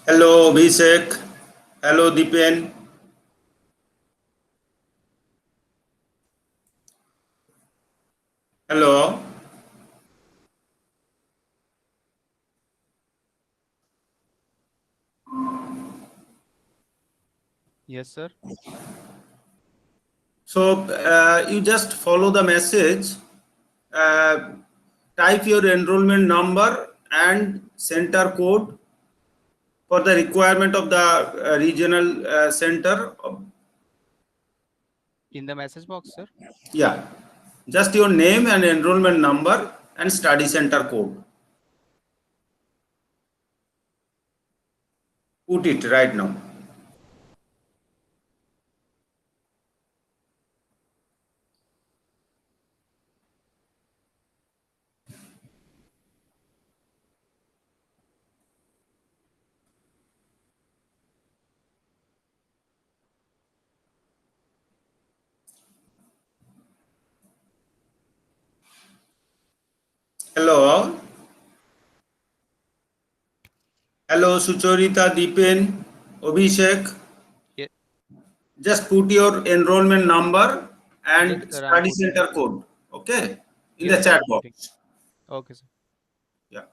Hello, Abhishek. Hello, Dipen. Hello. Yes, sir. So you just follow the message, uh, type your enrollment number and center code for the requirement of the regional center. In the message box, sir. Yeah, just your name and enrollment number and study center code. Put it right now. Hello. Hello, Sucharita, Dipen, Abhishek. Ye Just put your enrollment number yes, and sir. I'm study putting it. center code, okay, in the Yes, sir. chat I'm putting. box. Okay, sir. Yeah.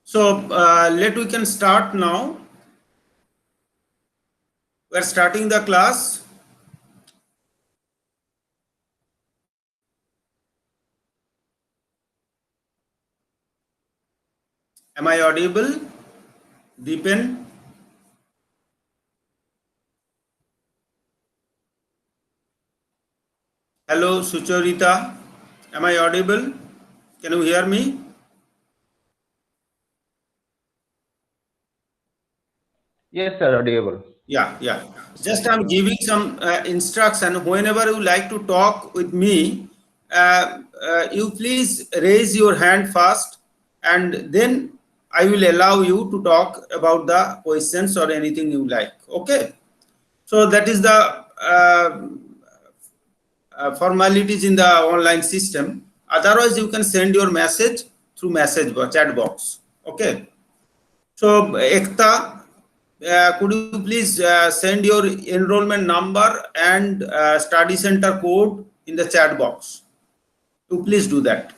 So we can start now. We are starting the class. Am I audible? Deepen. Hello, Sucharita. Am I audible? Can you hear me? Yes, sir, audible. Yeah, yeah. Yes, sir. Just You are I'm audible. giving some instruction. Whenever you like to talk with me, you please raise your hand first, and then I will allow you to talk about the questions or anything you like. Okay. So that is the formalities in the online system. Otherwise, you can send your message through message box, chat box. Okay. So, Ekta, could you please send your enrollment number and study center code in the chat box? You please do that.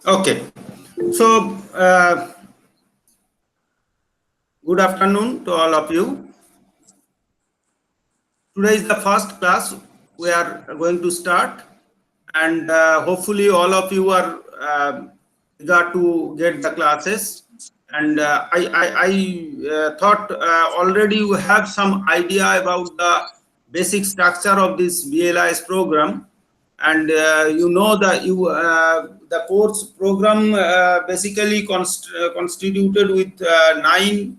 Okay. So, good afternoon to all of you. Today is the first class we are going to start, and hopefully all of you are eager to get the classes. And I thought already you have some idea about the basic structure of this BLIS program, and you know that the course program basically constituted with 9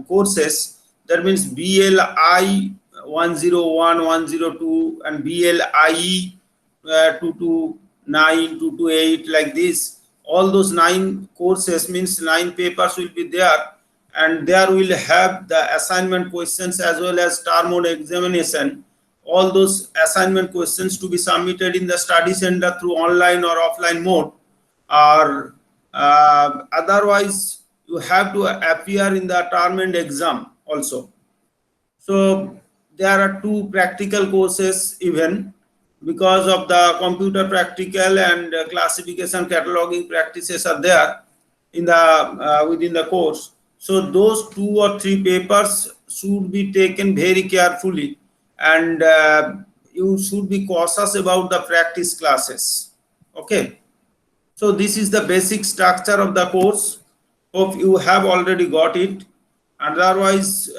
courses. That means BLI 101, 102, and BLIE 229, 228, like this. All those 9 courses means 9 papers will be there, and there will have the assignment questions as well as term mode examination. All those assignment questions to be submitted in the study center through online or offline mode, or otherwise you have to appear in the term and exam also. So there are 2 practical courses even, because of the computer practical and classification cataloging practices are there in the within the course. So those 2 or 3 papers should be taken very carefully, and you should be cautious about the practice classes. Okay. So this is the basic structure of the course. Hope you have already got it. Otherwise,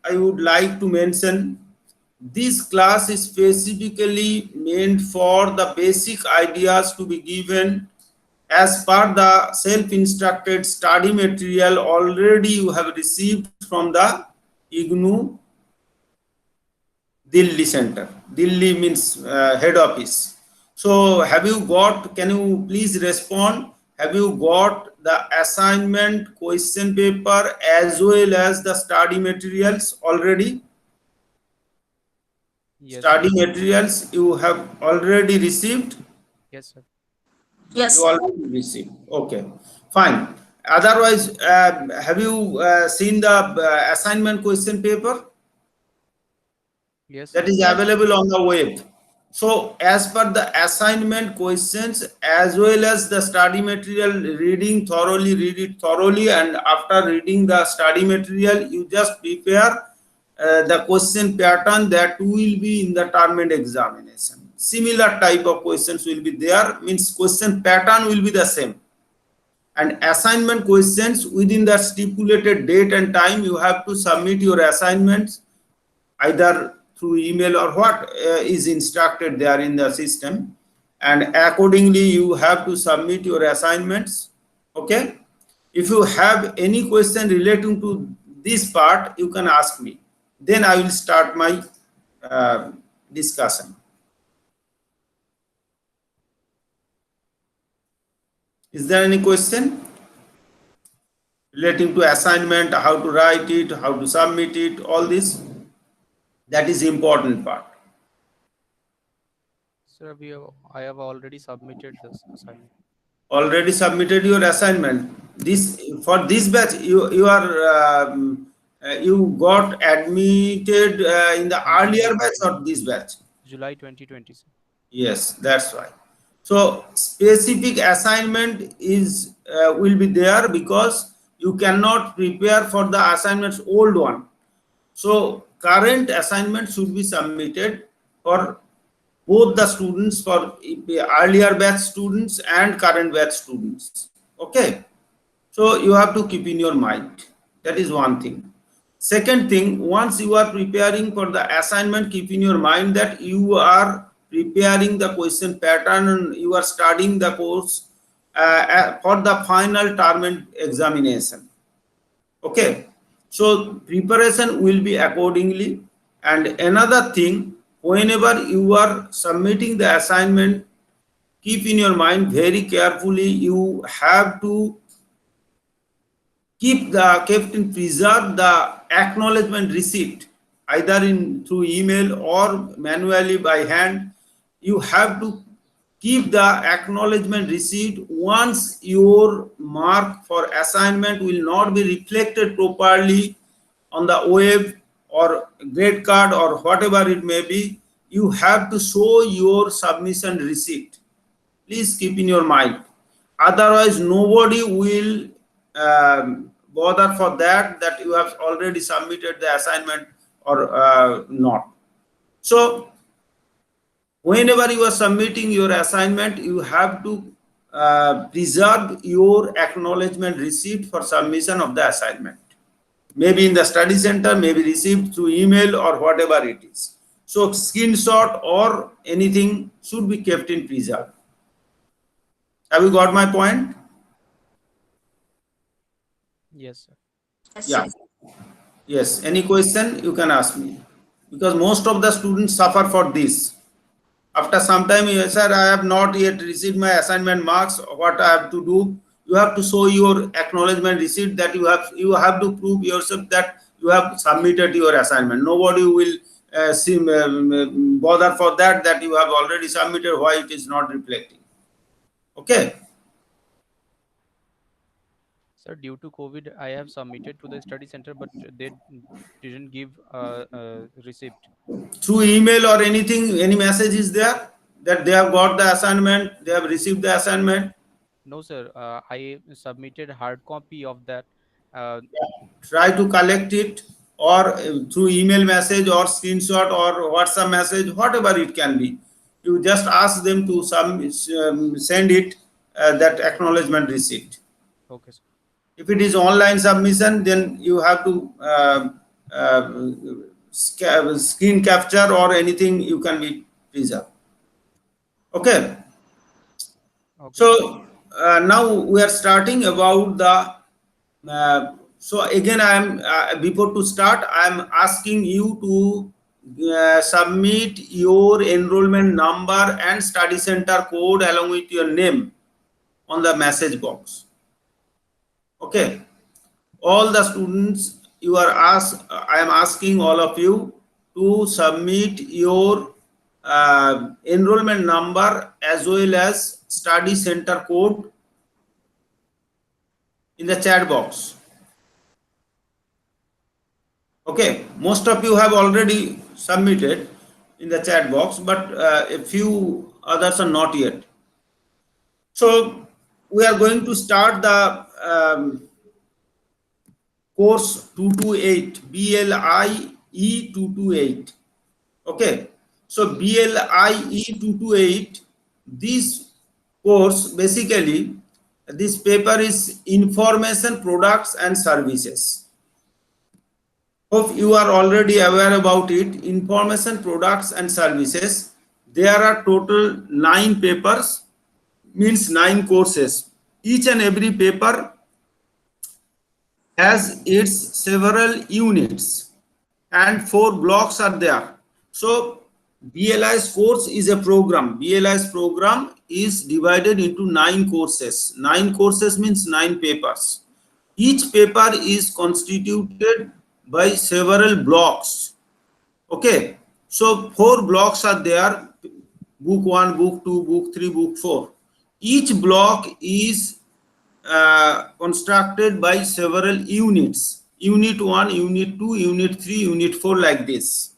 I would like to mention this class is specifically meant for the basic ideas to be given as per the self-instructed study material already you have received from the IGNOU Delhi center. Delhi means head office. So have you got, can you please respond? Have you got the assignment question paper as well as the study materials already? Yes, sir. Study materials you have already received? Yes, sir. You Yes. already received. Okay, fine. Otherwise, have you seen the assignment question paper Yes, that sir. is Yes. available on the web? So, as per the assignment questions as well as the study material, read it thoroughly, and after reading the study material, you just prepare the question pattern that will be in the term and examination. Similar type of questions will be there, means question pattern will be the same, and assignment questions within the stipulated date and time you have to submit your assignments either through email or what is instructed there in the system, and accordingly you have to submit your assignments. Okay, if you have any question relating to this part, you can ask me, then I will start my uh, discussion. Is there any question relating to assignment, how to write it, how to submit it, all this? That is important part. Sir, I have already submitted this assignment. Already submitted your assignment. This, for this batch you are you got admitted in the In earlier July batch 20, or this batch? July 2020, sir. Yes, that's why. So specific assignment is will be there because you cannot prepare for the assignments old one. So current assignment should be submitted for both the students, for earlier batch students and current batch students. Okay, so you have to keep in your mind. That is one thing. Second thing, once you are preparing for the assignment, keep in your mind that you are preparing the question pattern and you are studying the course for the final term and examination. Okay, so preparation will be accordingly. And another thing, whenever you are submitting the assignment, keep in your mind very carefully, you have to kept in preserve the acknowledgement receipt either in through email or manually by hand. You have to keep the acknowledgement receipt. Once your mark for assignment will not be reflected properly on the web or grade card or whatever it may be, you have to show your submission receipt. Please keep in your mind, otherwise nobody will bother for that you have already submitted the assignment or not. So whenever you are submitting your assignment, you have to preserve your acknowledgement receipt for submission of the assignment, maybe in the study center, maybe received through email or whatever it is. So screenshot or anything should be kept in preserve. Have you got my point? Yes, sir. Yes, Yeah. sir. Yes. Any question you can ask me, because most of the students suffer for this. After some time, yes, sir, I have not yet received my assignment marks. What I have to do? You have to show your acknowledgement receipt that you have to prove yourself that you have submitted your assignment. Nobody will bother for that you have already submitted. Why it is not reflecting? Okay. Sir, due to COVID, I have submitted to the study center, but they didn't give receipt. Through email or anything, any message is there that they have got the assignment, they have received the assignment? No, sir. I submitted hard copy of that. Uh, Try to collect it, or through email message or screenshot or WhatsApp message, whatever it can be. You just ask them to send it, that acknowledgement receipt. okay, sir. If it is online submission, then you have to uh, screen capture or anything you can be preserved. Okay. Okay, sir. So now we are starting about the. So again, I am before to start, I am asking you to submit your enrollment number and study center code along with your name on the message box. Okay, all the students, I am asking all of you to submit your enrollment number as well as study center code in the chat box. Okay, most of you have already submitted in the chat box, but a few others are not yet. So we are going to start the course 228, BLIE 228. Okay, so BLIE 228, this course basically, this paper is information products and services. Hope you are already aware about it. Information products and services. There are total 9 papers, means 9 courses. Each and every paper has its several units and 4 blocks are there. So BLIS course is a program. BLIS program is divided into 9 courses. 9 courses means 9 papers. Each paper is constituted by several blocks. Okay, so 4 blocks are there: book 1, book 2, book 3, book 4. Each block is constructed by several units: unit 1, unit 2, unit 3, unit 4, like this.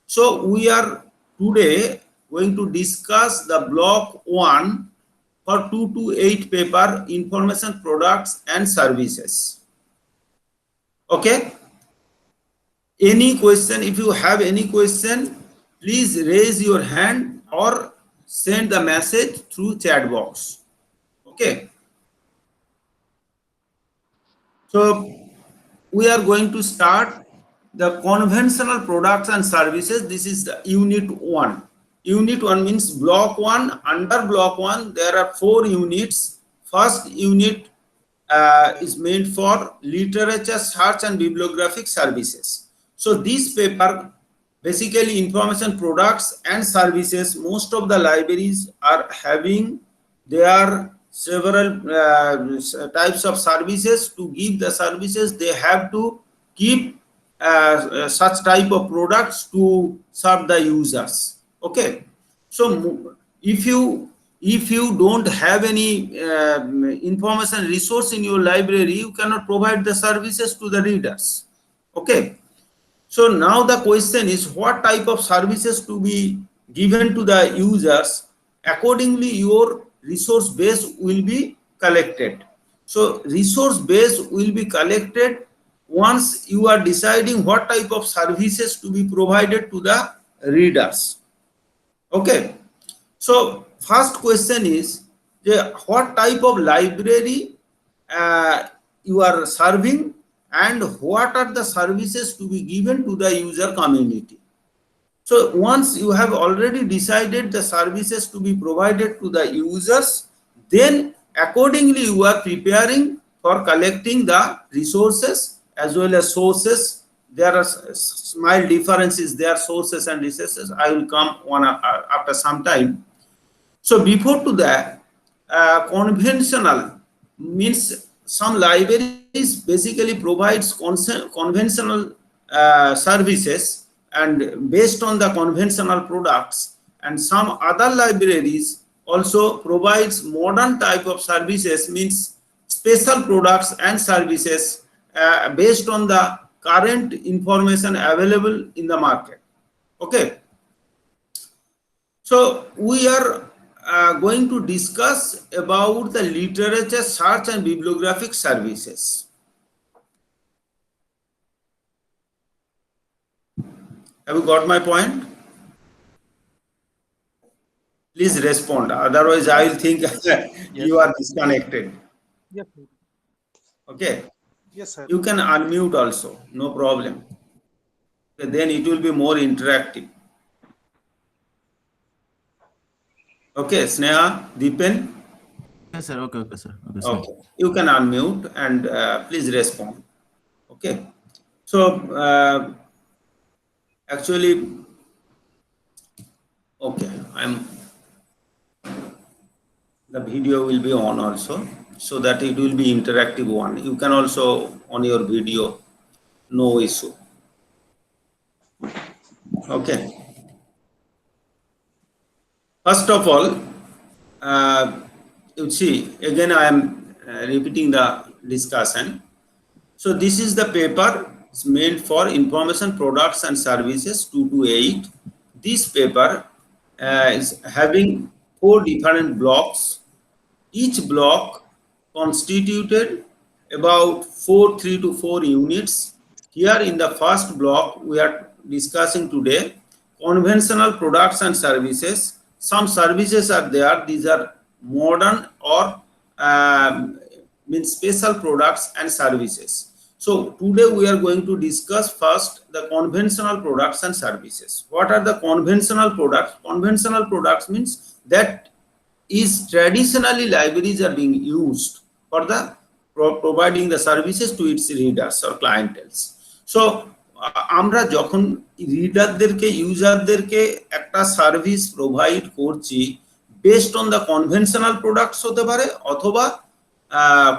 So we are today going to discuss the block 1 for 228 paper, information products and services. Okay, any question? If you have any question, please raise your hand or send the message through chat box. Okay, so we are going to start the conventional products and services. This is the unit 1. Unit 1 means block 1. Under block 1 there are 4 units. First unit is meant for literature search and bibliographic services. So this paper basically information products and services. Most of the libraries are having their several types of services. To give the services, they have to keep such type of products to serve the users. Okay, so if you don't have any information resource in your library, you cannot provide the services to the readers. Okay, so now the question is, what type of services to be given to the users? Accordingly, your resource base will be collected. So resource base will be collected once you are deciding what type of services to be provided to the readers. Okay, so first question is, what type of library you are serving and what are the services to be given to the user community. So once you have already decided the services to be provided to the users, then accordingly you are preparing for collecting the resources as well as sources. There are small differences there, sources and resources. I will come one after some time. So before to that, conventional means some libraries basically provides conventional services and based on the conventional products, and some other libraries also provides modern type of services, means special products and services based on the current information available in the market. Okay, so we are going to discuss about the literature search and bibliographic services. Have you got my point? Please respond, otherwise I will think you are disconnected. Yes, sir. Okay, Yes, sir. you can unmute also, no problem. Okay, then it will be more interactive. Okay, Sneha, Deepen. Yes, sir. Okay, sir. Okay, sir. Okay, you can unmute and please respond. Okay, so actually Okay, the video will be on also, so that it will be interactive one. You can also on your video, no issue. Okay. First of all, you see, again I am repeating the discussion. So this is the paper. It's meant for information products and services 228. This paper is having 4 different blocks. Each block constituted about 3 to 4 units. Here in the first block, we are discussing today conventional products and services. Some services are there. These are modern or means special products and services. So today we are going to discuss first the conventional products and services. What are the conventional products? Conventional products means that is traditionally libraries are being used for the providing the services to its readers or clientels. So আমরা যখন রিডারদেরকে ইউজারদেরকে একটা service provide করছি based on the conventional products হতে পারে অথবা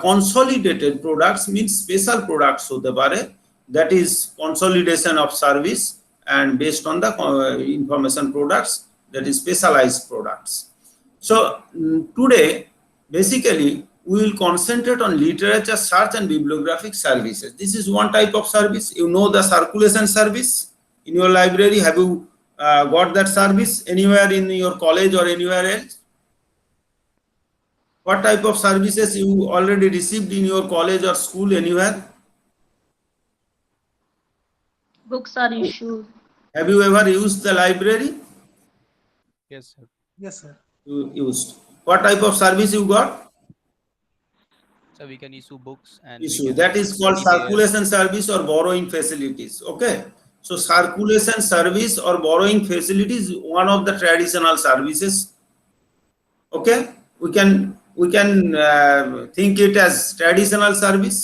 consolidated products means special products hota pare, that is consolidation of service, and based on the information products, that is specialized products. So today basically we will concentrate on literature search and bibliographic services. This is one type of service. You know the circulation service in your library. Have you got that service anywhere in your college or anywhere else? What type of services you already received in your college or school anywhere? Books are issued. Have you ever used the library? Yes, sir. Yes, sir. You used. What type of service you got? So we can issue books and Issue. That is called circulation service or borrowing facilities. Okay. So circulation service or borrowing facilities is one of the traditional services. Okay. We can think it as traditional service,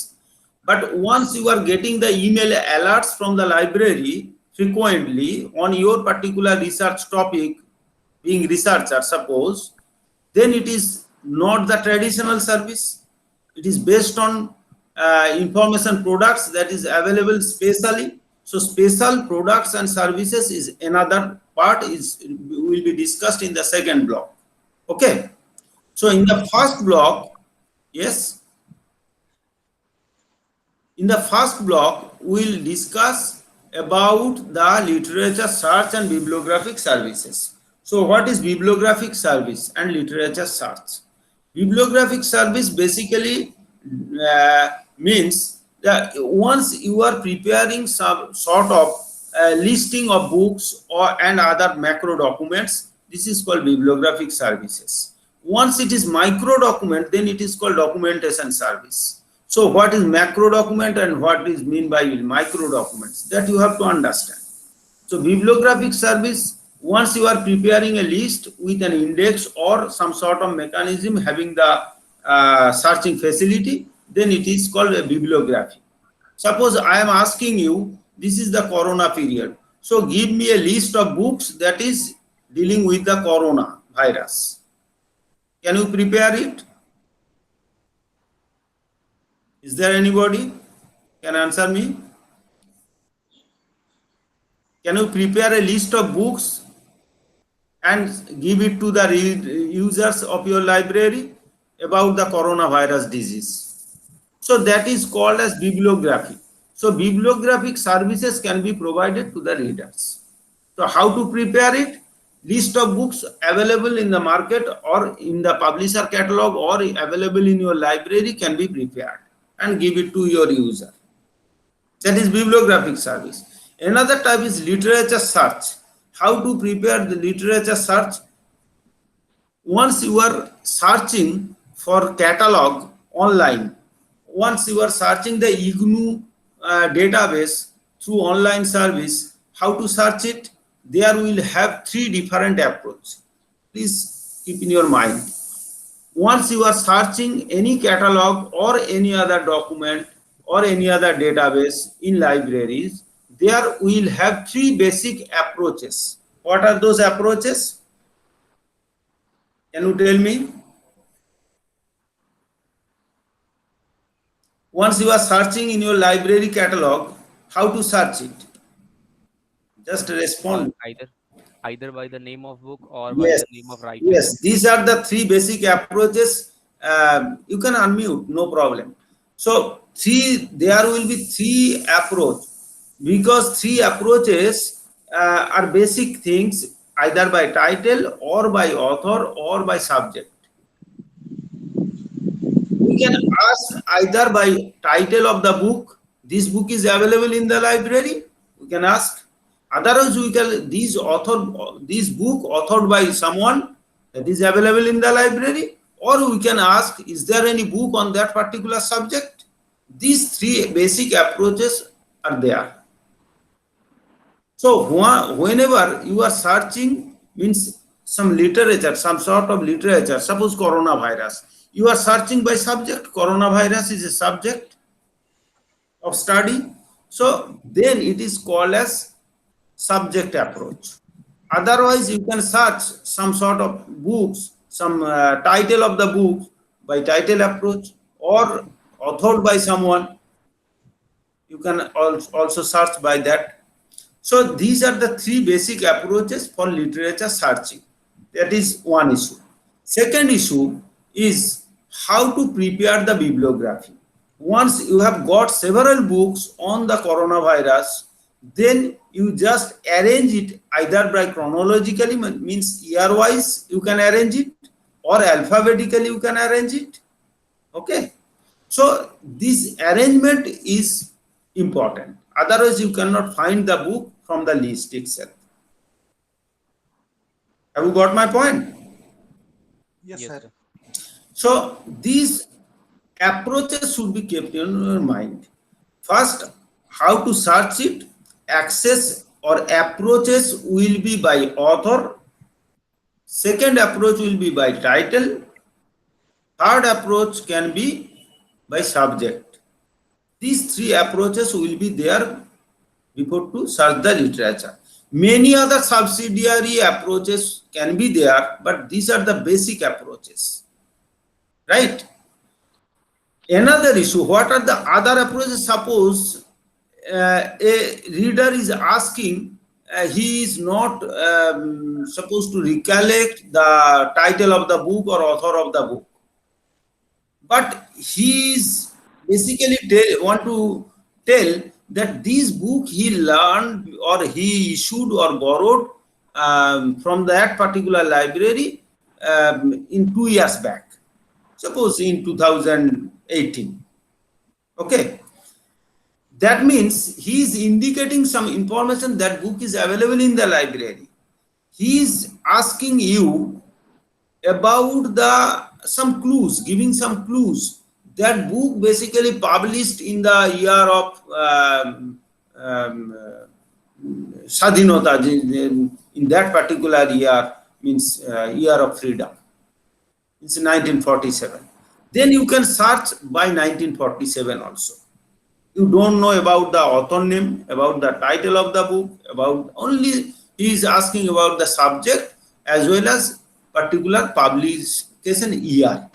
but once you are getting the email alerts from the library frequently on your particular research topic, being researcher suppose, then it is not the traditional service. It is based on information products that is available specially. So special products and services is another part, will be discussed in the second block. Okay. So in the first block, yes, in the first block, we'll discuss about the literature search and bibliographic services. So what is bibliographic service and literature search? Bibliographic service basically means that once you are preparing some sort of listing of books and other macro documents, this is called bibliographic services. Once it is micro document, then it is called documentation service. So what is macro document and what is mean by micro documents, that you have to understand. So bibliographic service, once you are preparing a list with an index or some sort of mechanism having the searching facility, then it is called a bibliography. Suppose I am asking you, this is the corona period, so give me a list of books that is dealing with the corona virus. Can you prepare it? Is there anybody can answer me? Can you prepare a list of books and give it to the users of your library about the coronavirus disease? So that is called as bibliography. So bibliographic services can be provided to the readers. So how to prepare it? List of books available in the market or in the publisher catalog or available in your library can be prepared and give it to your user. That is bibliographic service. Another type is literature search. How to prepare the literature search? Once you are searching for catalog online, once you are searching the IGNOU database through online service, how to search it? There will have 3 different approaches. Please keep in your mind. Once you are searching any catalog or any other document or any other database in libraries, there will have 3 basic approaches. What are those approaches? Can you tell me? Once you are searching in your library catalog, how to search it? Just respond. Either by the name of book or by Yes, the name of writer. yes. These are the three basic approaches. You can unmute, no problem. So there will be three approach, because three approaches are basic things, either by title or by author or by subject. We can ask either by title of the book. This book is available in the library. We can ask. Otherwise, we can this book authored by someone that is available in the library, or we can ask, is there any book on that particular subject? These three basic approaches are there. So whenever you are searching, means some literature, some sort of literature, suppose coronavirus, you are searching by subject. Coronavirus is a subject of study. So then it is called as subject approach. Otherwise, you can search some sort of books, some title of the book by title approach, or authored by someone. You can also search by that. So these are the three basic approaches for literature searching. That is one issue. Second issue is how to prepare the bibliography. Once you have got several books on the coronavirus, then you just arrange it either by chronologically, means year-wise you can arrange it, or alphabetically you can arrange it. Okay. So this arrangement is important. Otherwise, you cannot find the book from the list itself. Have you got my point? Yes, Yes, sir. sir. So these approaches should be kept in your mind. First, how to search it, access or approaches will be by author. Second approach will be by title. Third approach can be by subject. These three approaches will be there before to search the literature. Many other subsidiary approaches can be there, but these are the basic approaches. Right? Another issue, what are the other approaches? Suppose a reader is asking, he is not supposed to recollect the title of the book or author of the book, but he is basically want to tell that this book he learned or he issued or borrowed from that particular library in 2 years back, suppose in 2018. Okay, that means he is indicating some information that book is available in the library. He is asking you about some clues, giving some clues. That book basically published in the year of Sadhinota, in that particular year, means year of freedom. It's 1947. Then you can search by 1947 also. You don't know about the author name, about the title of the book, about only he is asking about the subject as well as particular publication year.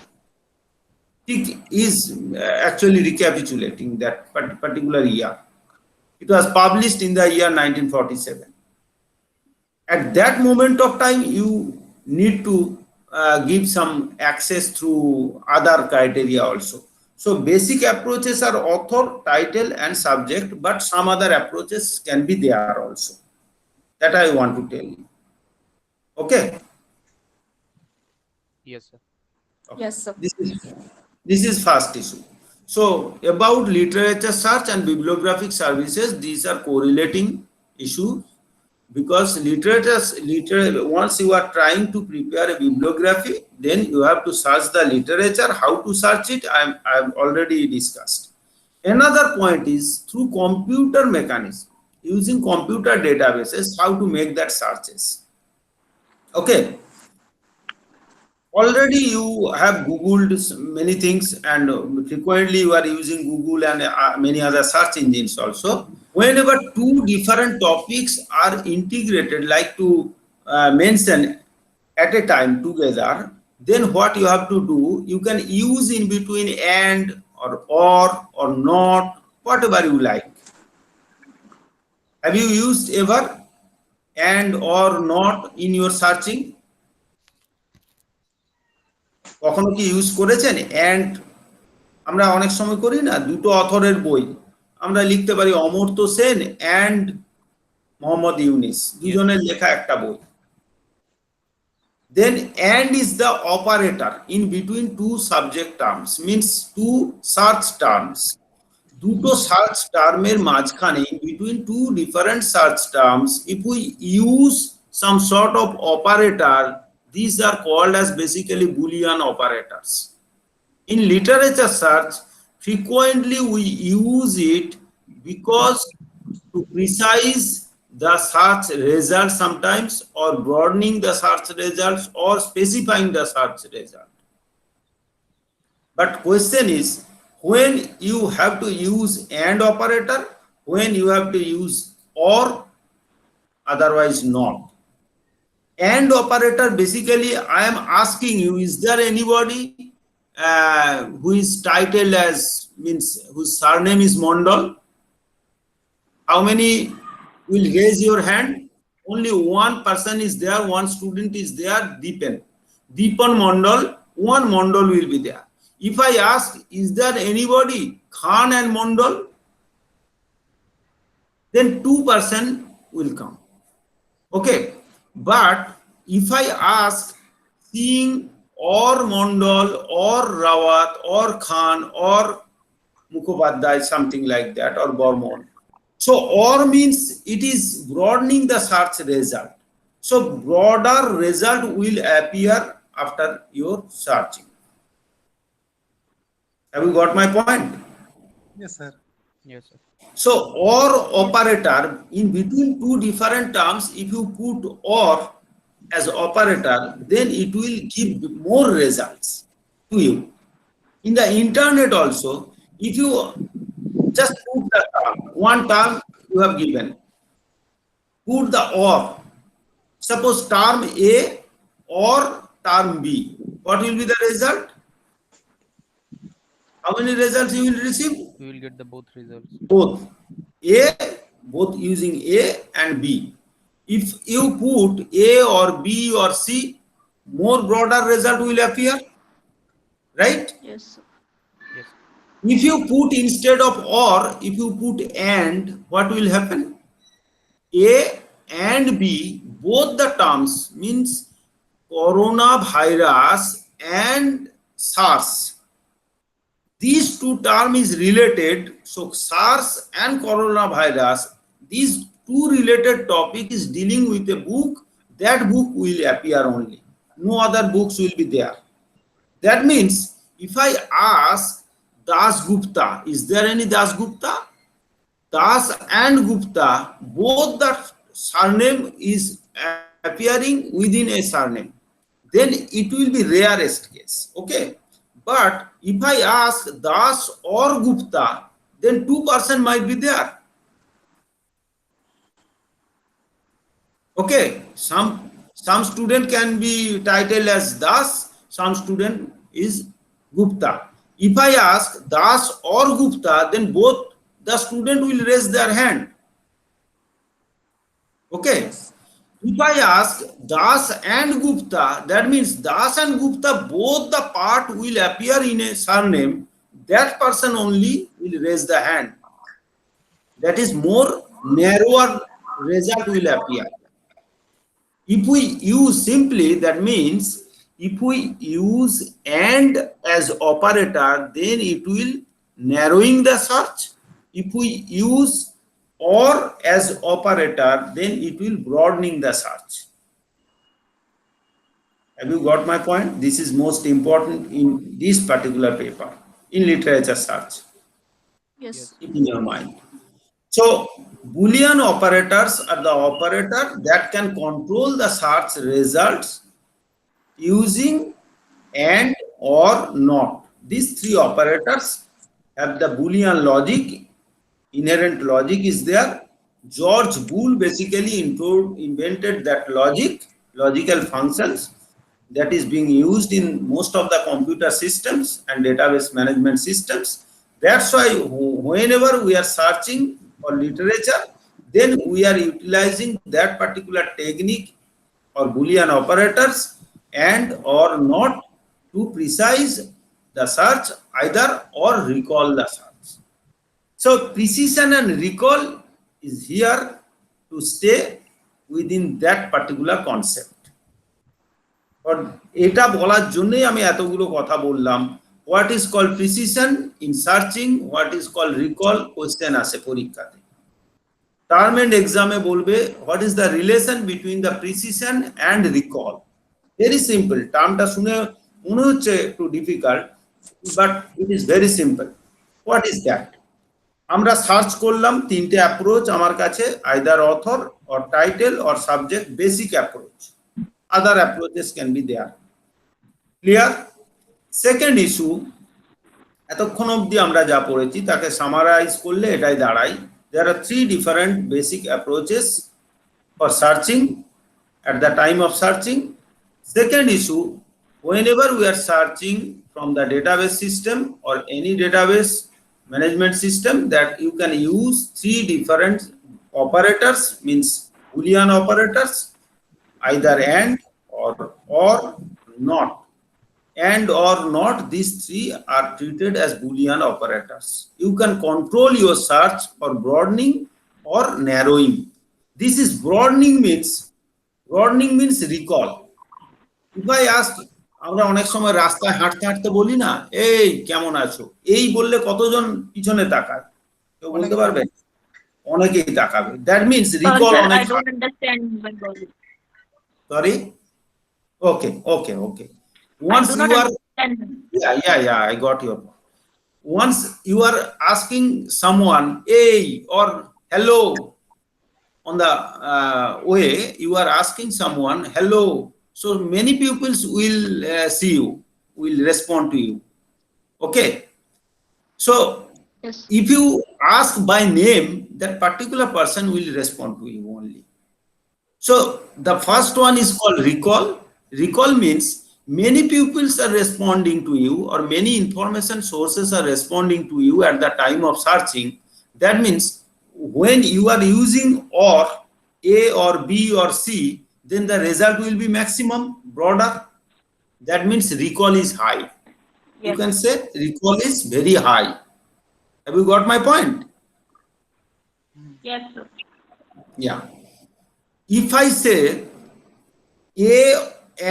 He is actually recapitulating that particular year. It was published in the year 1947. At that moment of time, you need to give some access through other criteria also. So basic approaches are author, title and subject, but some other approaches can be there also. That I want to tell you. Okay. Yes, sir. Okay. Yes, sir. This is first issue. So about literature search and bibliographic services, these are correlating issues, because once you are trying to prepare a bibliography, then you have to search the literature. How to search it, I've already discussed. Another point is through computer mechanism, using computer databases, how to make that searches. Okay. Already you have Googled many things, and frequently you are using Google and many other search engines also. Whenever two different topics are integrated, like to mention at a time together, then what you have to do, you can use in between and or not, whatever you like. Have you used ever and or not in your searching? কখনো কি use করেছেন? and আমরা অনেক সময় করি না, দুটো অথরের বই আমরা লিখতে পারি অমর্ত্য সেন and মোহাম্মদ ইউনিস, দুজনের লেখা একটা বই। Then and is the operator in between two subject terms, means two search terms. দুটো সার্চ টার্মের মাঝখানে, between two different search terms, if we use some sort of operator, these are called as basically Boolean operators. In literature search, frequently we use it because to precise the search results sometimes, or broadening the search results, or specifying the search result. But question is, when you have to use and operator, when you have to use or, otherwise not. And operator, basically I am asking you, is there anybody who is titled as, means whose surname is Mondal? How many will raise your hand? Only one person is there, one student is there, Deepan Mondal, one Mondal will be there. If I ask, is there anybody Khan and Mondal, then 2% will come. Okay, but if I ask seeing or Mondal or Rawat or Khan or Mukhopadhyay, something like that, or Bormon. So or means it is broadening the search result. So broader result will appear after your searching. Have you got my point? Yes, sir. Yes, sir. So or operator, in between two different terms, if you put or as operator, then it will give more results to you. In the internet also, if you just put the term, one term you have given, put the or, suppose term A or term B, what will be the result? How many results you will receive? We will get the both results. Both A, both using A and B. If you put A or B or C, more broader result will appear, right? Yes, sir. Yes. If you put instead of or, if you put and, what will happen? A and B, both the terms, means coronavirus and SARS. These two terms is related, so SARS and coronavirus, these two related topic is dealing with a book, that book will appear only. No other books will be there. That means if I ask Das Gupta, is there any Das Gupta? Das and Gupta, both the surname is appearing within a surname, then it will be rarest case. Okay. But if I ask Das or Gupta, then 2% might be there. Okay, some student can be titled as Das, some student is Gupta. If I ask Das or Gupta, then both the student will raise their hand. Okay. If I ask Das and Gupta, that means Das and Gupta, both the part will appear in a surname, that person only will raise the hand. That is more narrower result will appear. If we use simply, that means if we use and as operator, then it will narrowing the search. If we use or as operator, then it will broadening the search. Have you got my point? This is most important in this particular paper, in literature search. Yes. Keep in your mind. So Boolean operators are the operator that can control the search results using and or not. These three operators have the Boolean logic. Inherent logic is there. George Boole basically invented that logical functions. that is being used in most of the computer systems and database management systems. That's why whenever we are searching for literature, then we are utilizing that particular technique or Boolean operators and or not to precise the search either or recall the search. So precision and recall is here to stay within that particular concept. এটা বলার জন্যই আমি এতগুলো কথা বললাম। What is called precision in searching, what is called recall, question আসে পরীক্ষাতে। Term and exam এ বলবে what is the relation between the precision and recall. Very simple. টার্মটা শুনে মনে হচ্ছে একটু difficult, but it is very simple. What is that? আমরা search করলাম তিনটে অ্যাপ্রোচ আমার কাছে, either author or title or subject, basic approach. Other approaches can be there. Clear? Second issue, এতক্ষণ অবধি আমরা যা পড়েছি তাকে সামারাইজ করলে এটাই দাঁড়ায়, there are three different basic approaches for searching at the time of searching. Second issue, whenever we are searching from the database system or any database management system, that you can use three different operators, means Boolean operators, either and or not. And or not, these three are treated as Boolean operators. You can control your search for broadening or narrowing. This is broadening means recall. If I ask, আমরা অনেক সময় রাস্তায় হাঁটতে হাঁটতে বলি না, এই কেমন আছো, এই বললে কতজন পিছনে তাকায়? কেউ বলতে পারবে? অনেকেই তাকাবে। That means recall অনেক। I don't understand Bengali. Sorry? Okay. Once I do not you are, understand. yeah, I got your point. Once you are asking someone, hey or hello, on the way, you are asking someone, hello. So many pupils will see you, will respond to you. Okay. So Yes. if you ask by name, that particular person will respond to you only. So the first one is called recall. Recall means many pupils are responding to you or many information sources are responding to you at the time of searching. That means when you are using or A or B or C, then the result will be maximum, broader. That means recall is high. Yes. You can say recall is very high. Have you got my point? Yes, sir. Yeah. If I say A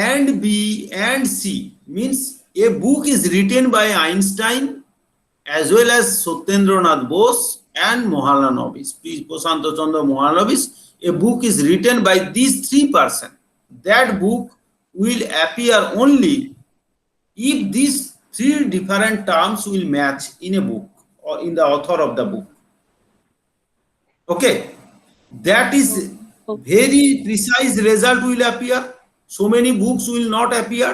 and B and C, means a book is written by Einstein as well as Satyendranath Bose and Mahalanobis, Prashant Chandra Mahalanobis. A book is written by these three persons. That book will appear only if these three different terms will match in a book or in the author of the book. Okay, that is very precise result will appear. So many books will not appear.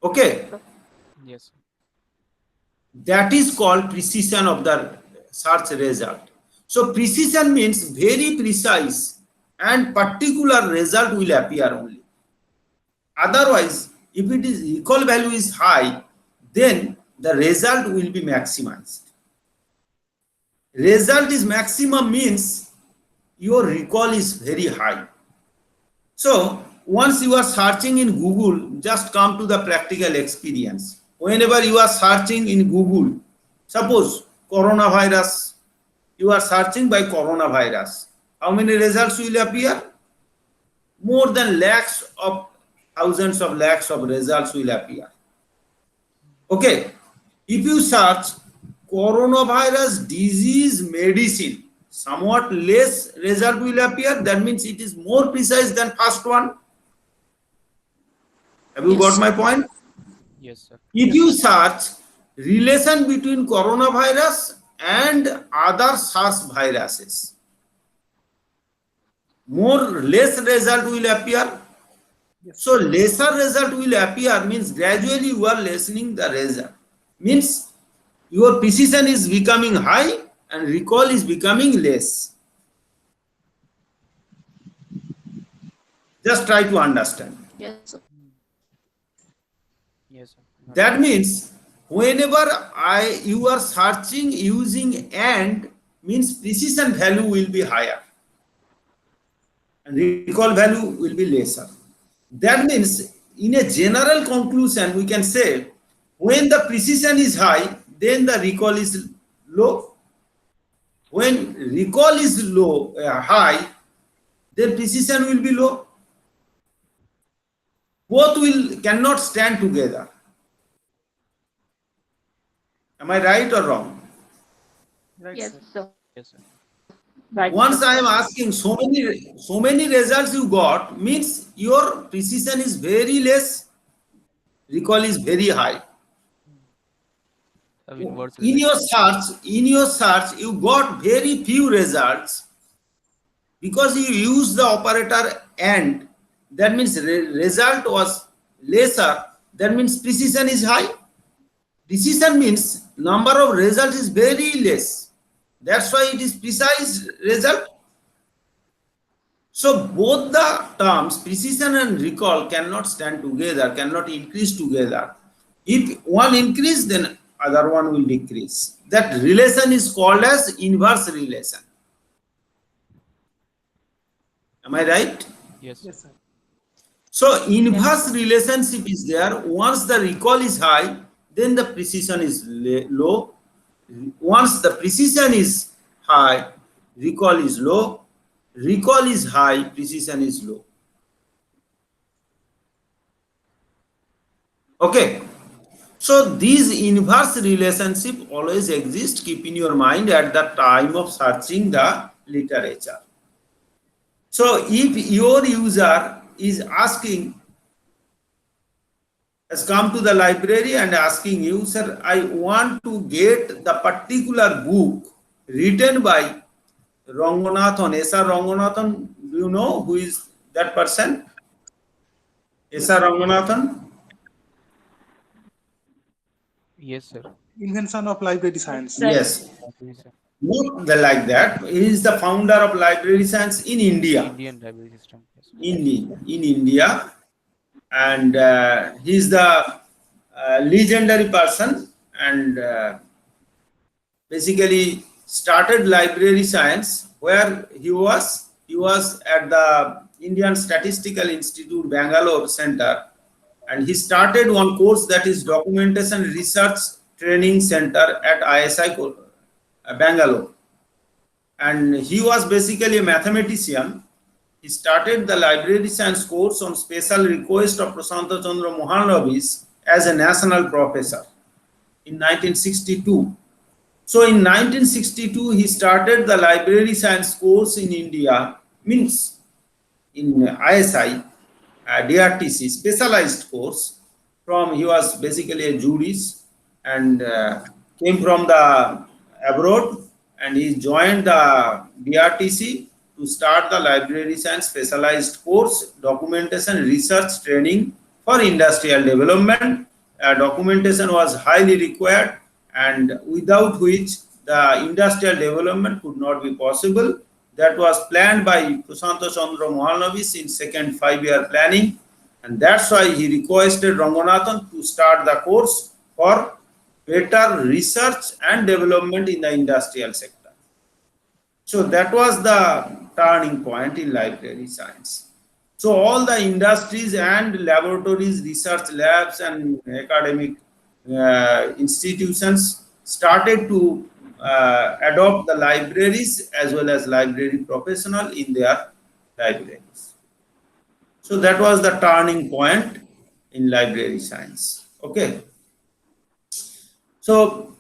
Okay, Yes. that is called precision of the search result. So precision means very precise and particular result will appear only. Otherwise, if it is recall value is high, then the result will be maximized. Result is maximum means your recall is very high. So once you are searching in Google, just come to the practical experience. Whenever you are searching in Google, suppose coronavirus, you are searching by coronavirus. How many results will appear? More than lakhs of thousands of lakhs of results will appear. Okay, if you search coronavirus disease medicine, somewhat less result will appear. That means it is more precise than first one. Have you got my point? Yes, sir. If you search relation between coronavirus and other SARS viruses, less result will appear. So lesser result will appear means gradually you are lessening the result. Means your precision is becoming high and recall is becoming less. Just try to understand. Yes, sir. Yes, sir. Got it. That means whenever you are searching using AND, means precision value will be higher and recall value will be lesser. That means in a general conclusion we can say when the precision is high then the recall is low. When recall is high, then precision will be low. Both will cannot stand together. Am I right or wrong? Right, Yes, sir. sir. Yes, sir. Right, Once sir. I am asking so many results you got means your precision is very less, recall is very high. Inverse In relation. your search, you got very few results because you use the operator AND. That means result was lesser. That means precision is high. Precision means number of results is very less. That's why it is precise result. So both the terms precision and recall cannot stand together, cannot increase together. If one increase, then other one will decrease. That relation is called as inverse relation. Am I right? Yes, sir. Yes, sir. So inverse relationship is there. Once the recall is high, then the precision is low. Once the precision is high, recall is low. Recall is high, precision is low. Okay. So these inverse relationship always exist. Keep in your mind at the time of searching the literature. So if your user is asking, has come to the library and asking you, sir, I want to get the particular book written by Ranganathan, S.R. Ranganathan, do you know who is that person? S.R. Ranganathan? Yes, sir. Invention of library science. Right. Yes. Library, sir. Not like that. He is the founder of library science in India. Indian library system. Yes, sir. In India, and he is the legendary person, and basically started library science where he was at the Indian Statistical Institute Bangalore Center, and he started one course that is Documentation Research Training Center at ISI Bangalore, and he was basically a mathematician. He started the library science course on special request of Prashanta Chandra Mohanlavis as a national professor in 1962. So in 1962, he started the library science course in India, means in ISI, DRTC, specialized course. He was basically a jurist and came from the abroad, and he joined the DRTC to start the library science specialized course, documentation research training for industrial development. Documentation was highly required, and without which the industrial development could not be possible. That was planned by Prashanta Chandra Mohanlavis in second 5-year planning, and that's why he requested Ranganathan to start the course for better research and development in the industrial sector. So that was the turning point in library science. So all the industries and laboratories, research labs and academic institutions started to adopt the libraries as well as library professional in their libraries. So that was the turning point in library science. Okay. So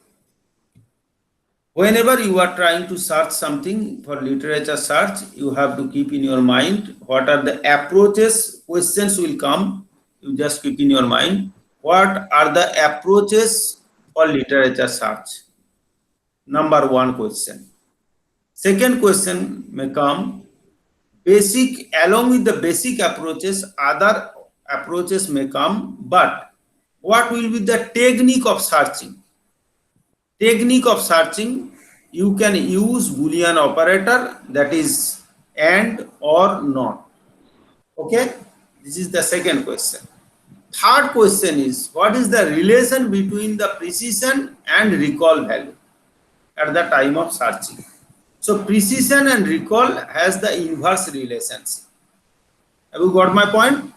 whenever you are trying to search something for literature search, you have to keep in your mind what are the approaches. Questions will come. You just keep in your mind what are the approaches for literature search. Number one question. Second question may come along with the basic approaches, other approaches may come, but what will be the technique of searching? Technique of searching, you can use Boolean operator, that is and or not. Okay. This is the second question. Third question is, what is the relation between the precision and recall value at the time of searching? So precision and recall has the inverse relationship. Have you got my point?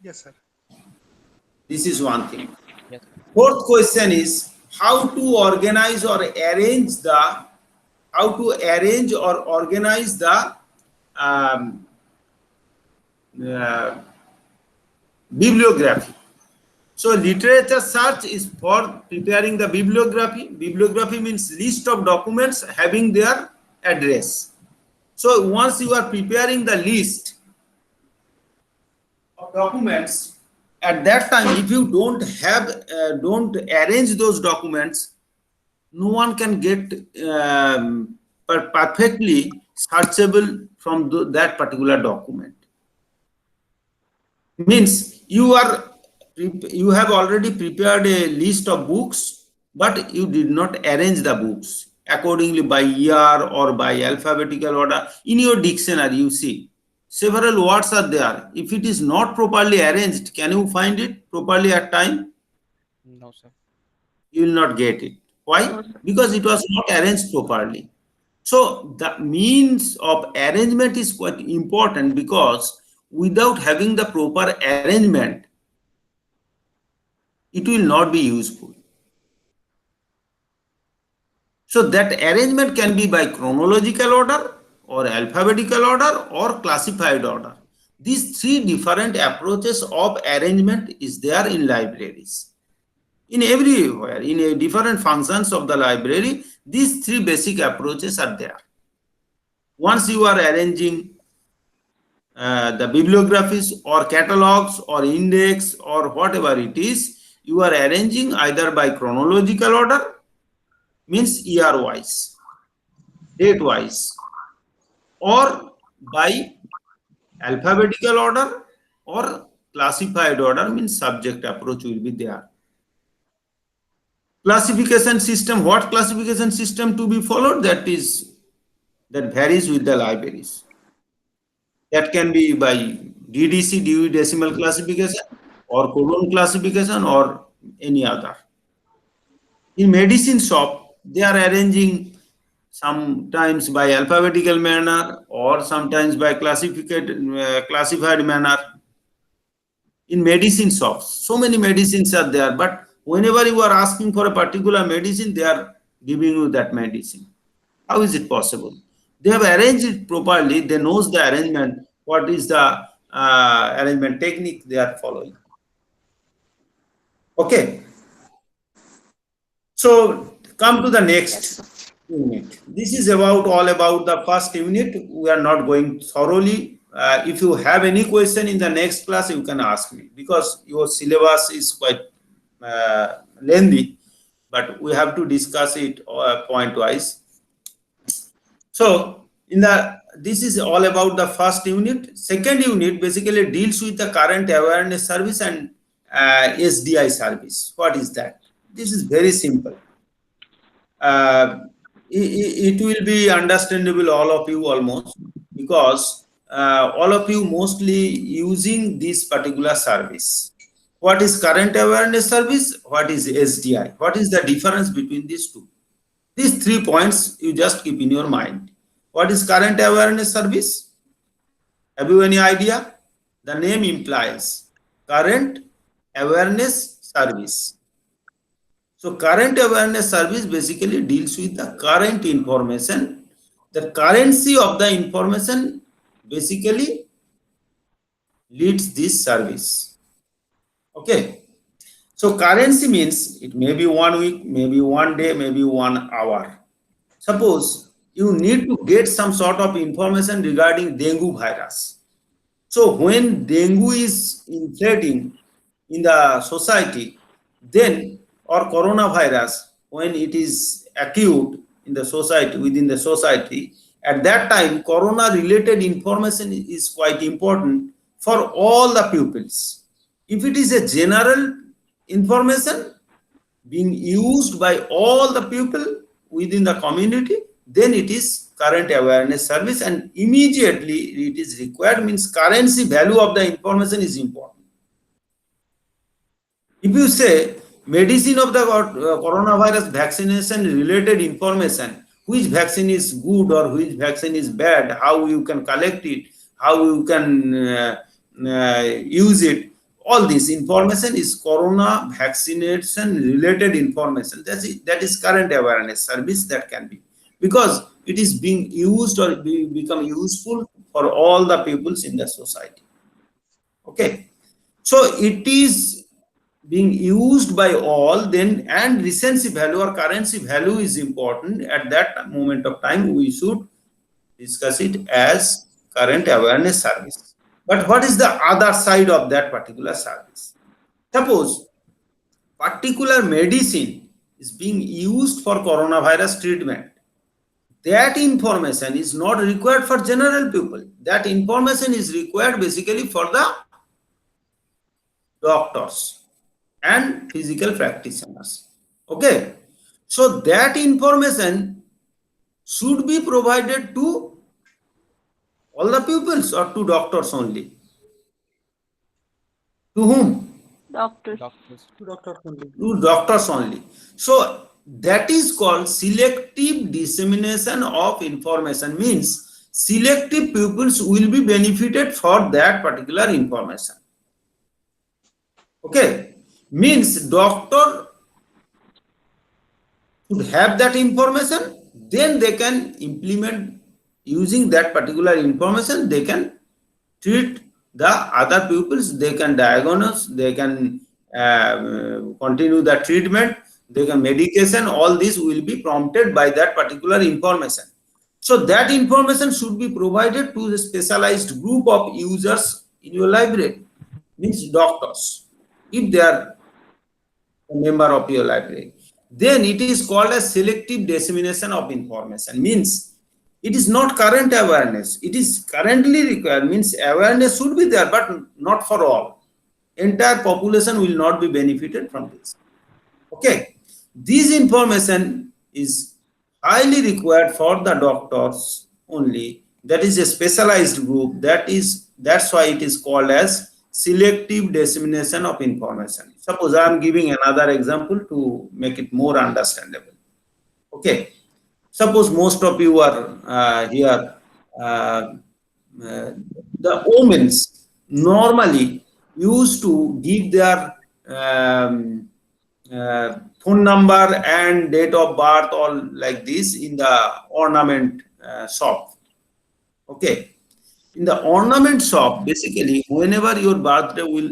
Yes, sir. This is one thing. Yes. Fourth question is how to organize or arrange the um, uh, bibliography. So literature search is for preparing the bibliography. Bibliography means list of documents having their address. So once you are preparing the list of documents, at that time, if you don't arrange those documents, no one can get perfectly searchable from that particular document. Means you have already prepared a list of books, but you did not arrange the books accordingly by year or by alphabetical order. In your dictionary, you see several words are there. If it is not properly arranged, can you find it properly at time? No, sir. You will not get it. Why? Because it was not arranged properly. So the means of arrangement is quite important, because without having the proper arrangement, it will not be useful. So that arrangement can be by chronological order or alphabetical order or classified order. These three different approaches of arrangement is there in libraries. In everywhere, in a different functions of the library, these three basic approaches are there. Once you are arranging the bibliographies or catalogs or index or whatever it is, you are arranging either by chronological order, means year wise, date wise, or by alphabetical order or classified order, means subject approach will be there. Classification system, what classification system to be followed, that varies with the libraries. That can be by DDC, Dewey Decimal Classification, or colon classification, or any other. In medicine shop, they are arranging sometimes by alphabetical manner or sometimes by classified manner. In medicine shops, so many medicines are there, but whenever you are asking for a particular medicine, they are giving you that medicine. How is it possible? They have arranged it properly. They knows the arrangement. What is the arrangement technique they are following? Okay. So come to the next unit. This is all about the first unit. We are not going thoroughly. If you have any question in the next class, you can ask me, because your syllabus is quite lengthy, but we have to discuss it point wise. So this is all about the first unit. Second unit basically deals with the current awareness service and SDI service. What is that? This is very simple. It will be understandable all of you almost, because all of you mostly using this particular service. What is current awareness service? What is SDI? What is the difference between these two? These 3 points you just keep in your mind. What is current awareness service? Have you any idea? The name implies current awareness service. So current awareness service basically deals with the current information. The currency of the information basically leads this service. Okay. So currency means it may be 1 week, maybe 1 day, maybe 1 hour. Suppose you need to get some sort of information regarding dengue virus. So when dengue is inflating in the society, then, or coronavirus, when it is acute in the society, within the society, at that time, corona related information is quite important for all the pupils. If it is a general information being used by all the people within the community, then it is current awareness service, and immediately it is required, means currency value of the information is important. If you say medicine of the coronavirus vaccination related information, which vaccine is good or which vaccine is bad, how you can collect it, how you can use it, all this information is corona vaccination related information. That is current awareness service that can be, because it is being used or become useful for all the peoples in the society. Okay, so it is being used by all, then, and recency value or currency value is important. At that moment of time, we should discuss it as current awareness service. But what is the other side of that particular service? Suppose particular medicine is being used for coronavirus treatment. That information is not required for general people. That information is required basically for the doctors and physical practitioners. Okay, so that information should be provided to all the pupils or to doctors only? To whom? Doctors. Doctors. To doctor only. To doctors only. So that is called selective dissemination of information, means selective pupils will be benefited for that particular information. Okay, means doctor should have that information, then they can implement, using that particular information, they can treat the other pupils, they can diagnose, they can continue the treatment, they can medication, all this will be prompted by that particular information. So that information should be provided to the specialized group of users in your library, means doctors, if they are a member of your library. Then it is called as selective dissemination of information, means it is not current awareness, it is currently required, means awareness should be there, but not for all. Entire population will not be benefited from this. Okay, this information is highly required for the doctors only. That is a specialized group. That's why it is called as selective dissemination of information. Suppose I am giving another example to make it more understandable. Okay, suppose most of you are here. The omens normally used to give their phone number and date of birth, all like this, in the ornament shop. Okay, in the ornament shop, basically, whenever your birthday will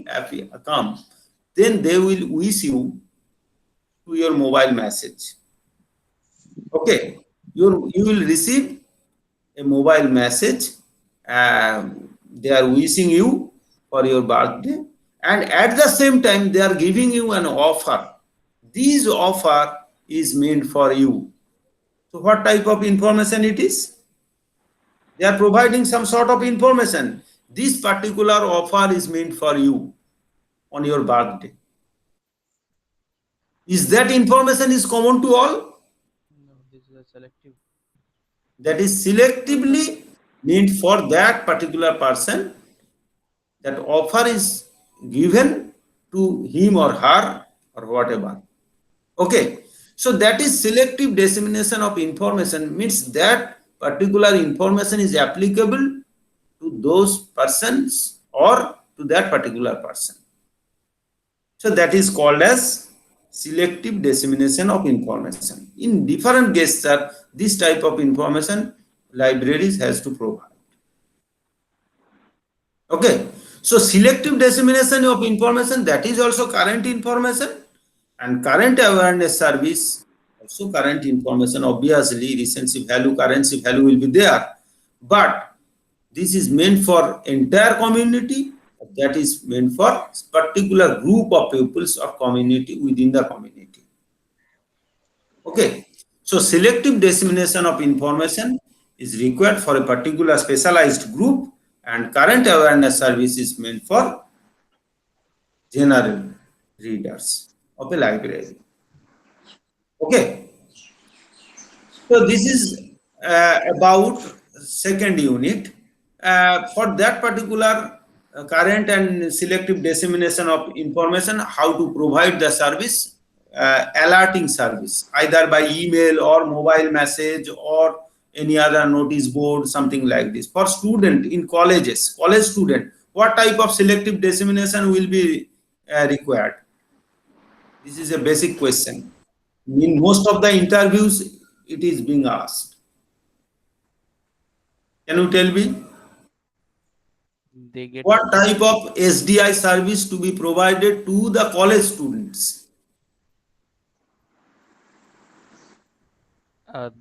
come, then they will wish you to your mobile message. Okay, you will receive a mobile message. They are wishing you for your birthday, and at the same time they are giving you an offer. This offer is meant for you. So what type of information it is? They are providing some sort of information. This particular offer is meant for you on your birthday. Is that information is common to all? No, this is a selective. That is selectively meant for that particular person. That offer is given to him or her or whatever. Okay, so that is selective dissemination of information, means that particular information is applicable to those persons or to that particular person. So that is called as selective dissemination of information. In different gesture, this type of information libraries has to provide. Okay, so selective dissemination of information, that is also current information, and current awareness service also current information. Obviously recency value, currency value will be there, but this is meant for entire community, that is meant for particular group of peoples or community within the community. Okay, so selective dissemination of information is required for a particular specialized group, and current awareness service is meant for general readers of a library. Okay, so this is about second unit. For that particular current and selective dissemination of information, how to provide the service, alerting service, either by email or mobile message or any other notice board, something like this. For student in colleges, college student, what type of selective dissemination will be required? This is a basic question. In most of the interviews, it is being asked. Can you tell me They get what type of SDI service to be provided to the college students?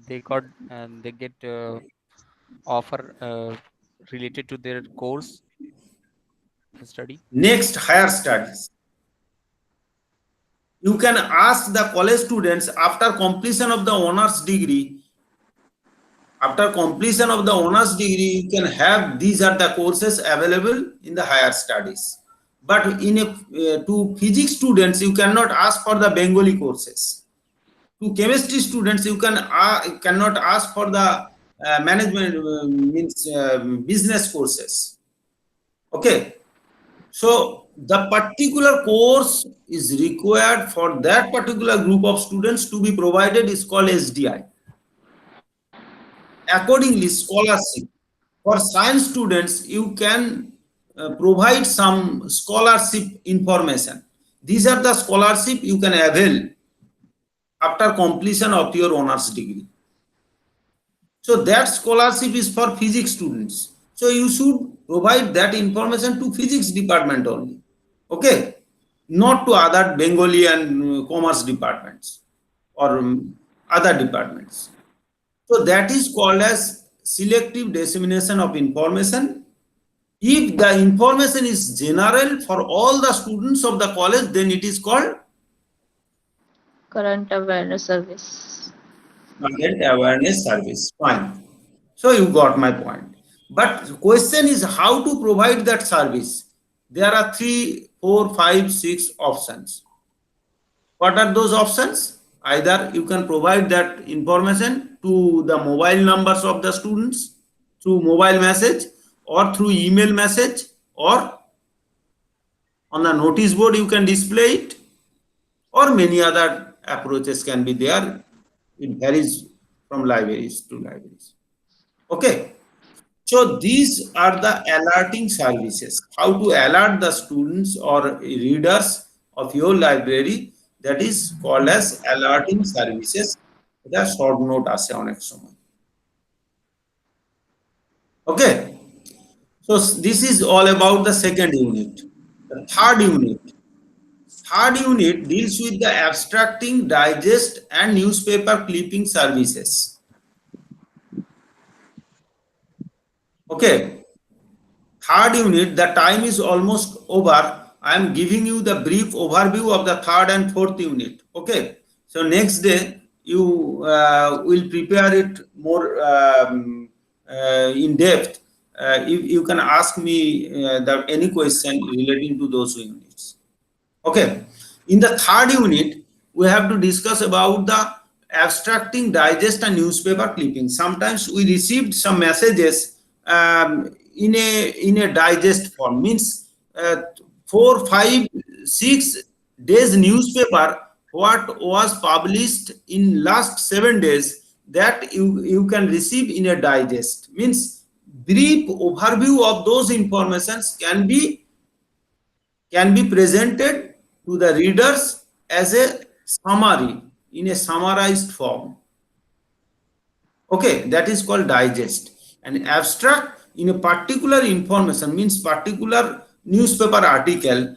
they get offer related to their course study. Next, higher studies. You can ask the college students after completion of the honors degree. After completion of the honors degree, you can have these are the courses available in the higher studies. But in to physics students, you cannot ask for the Bengali courses. To chemistry students, you cannot ask for the management business courses. Okay. So the particular course is required for that particular group of students to be provided is called SDI. Accordingly, scholarship. For science students, you can provide some scholarship information. These are the scholarship you can avail after completion of your honors degree. So that scholarship is for physics students. So you should provide that information to physics department only. Okay, not to other Bengali and commerce departments or other departments. So that is called as selective dissemination of information. If the information is general for all the students of the college, then it is called Current awareness service. content awareness service. Fine. So you got my point. But the question is how to provide that service. There are 3, 4, 5, 6 options. What are those options? Either you can provide that information to the mobile numbers of the students through mobile message or through email message, or on the notice board you can display it, or many other approaches can be there. It varies from libraries to libraries. Okay. So these are the alerting services. How to alert the students or readers of your library, that is called as alerting services. The short note ashe onek somoy. Okay. So this is all about the second unit. The third unit. Third unit deals with the abstracting, digest and newspaper clipping services. Okay. Third unit, the time is almost over. I am giving you the brief overview of the third and fourth unit. Okay. So next day you will prepare it more in depth. If you can ask me any question relating to those units. Okay. In the third unit, we have to discuss about the abstracting, digest and newspaper clipping. Sometimes we received some messages in a digest form, means 4, 5, 6 days newspaper what was published in last 7 days, that you can receive in a digest, means brief overview of those informations can be presented to the readers as a summary in a summarized form. Okay, that is called digest. And abstract in a particular information, means particular newspaper article,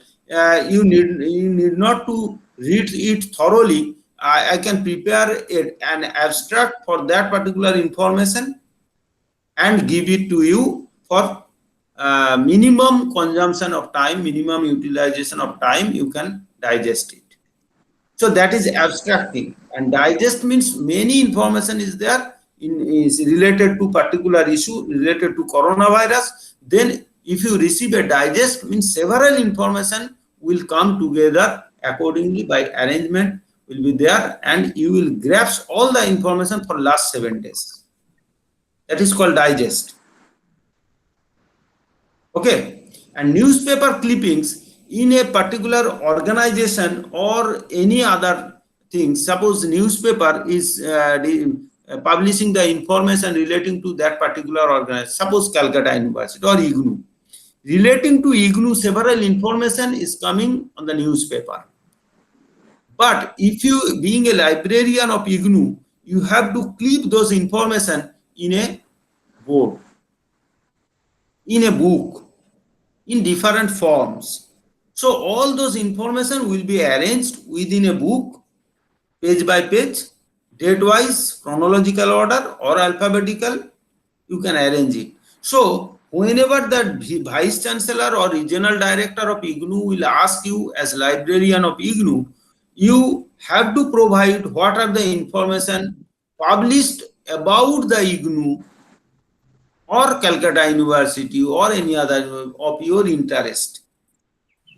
you need not to read it thoroughly. I can prepare an abstract for that particular information and give it to you for minimum consumption of time, minimum utilization of time, you can digest it. So that is abstracting. And digest means many information is there is related to particular issue related to coronavirus. Then if you receive a digest, means several information will come together accordingly by arrangement will be there, and you will grasp all the information for last 7 days. That is called digest. Okay, and newspaper clippings in a particular organization or any other thing. Suppose newspaper is publishing the information relating to that particular organization. Suppose Calcutta University or IGNOU. Relating to IGNOU, several information is coming on the newspaper. But if you, being a librarian of IGNOU, you have to clip those information in a board, in a book, in different forms. So all those information will be arranged within a book, page by page, date wise, chronological order or alphabetical. You can arrange it. So whenever the vice chancellor or regional director of IGNOU will ask you as librarian of IGNOU, you have to provide what are the information published about the IGNOU or Calcutta University or any other of your interest.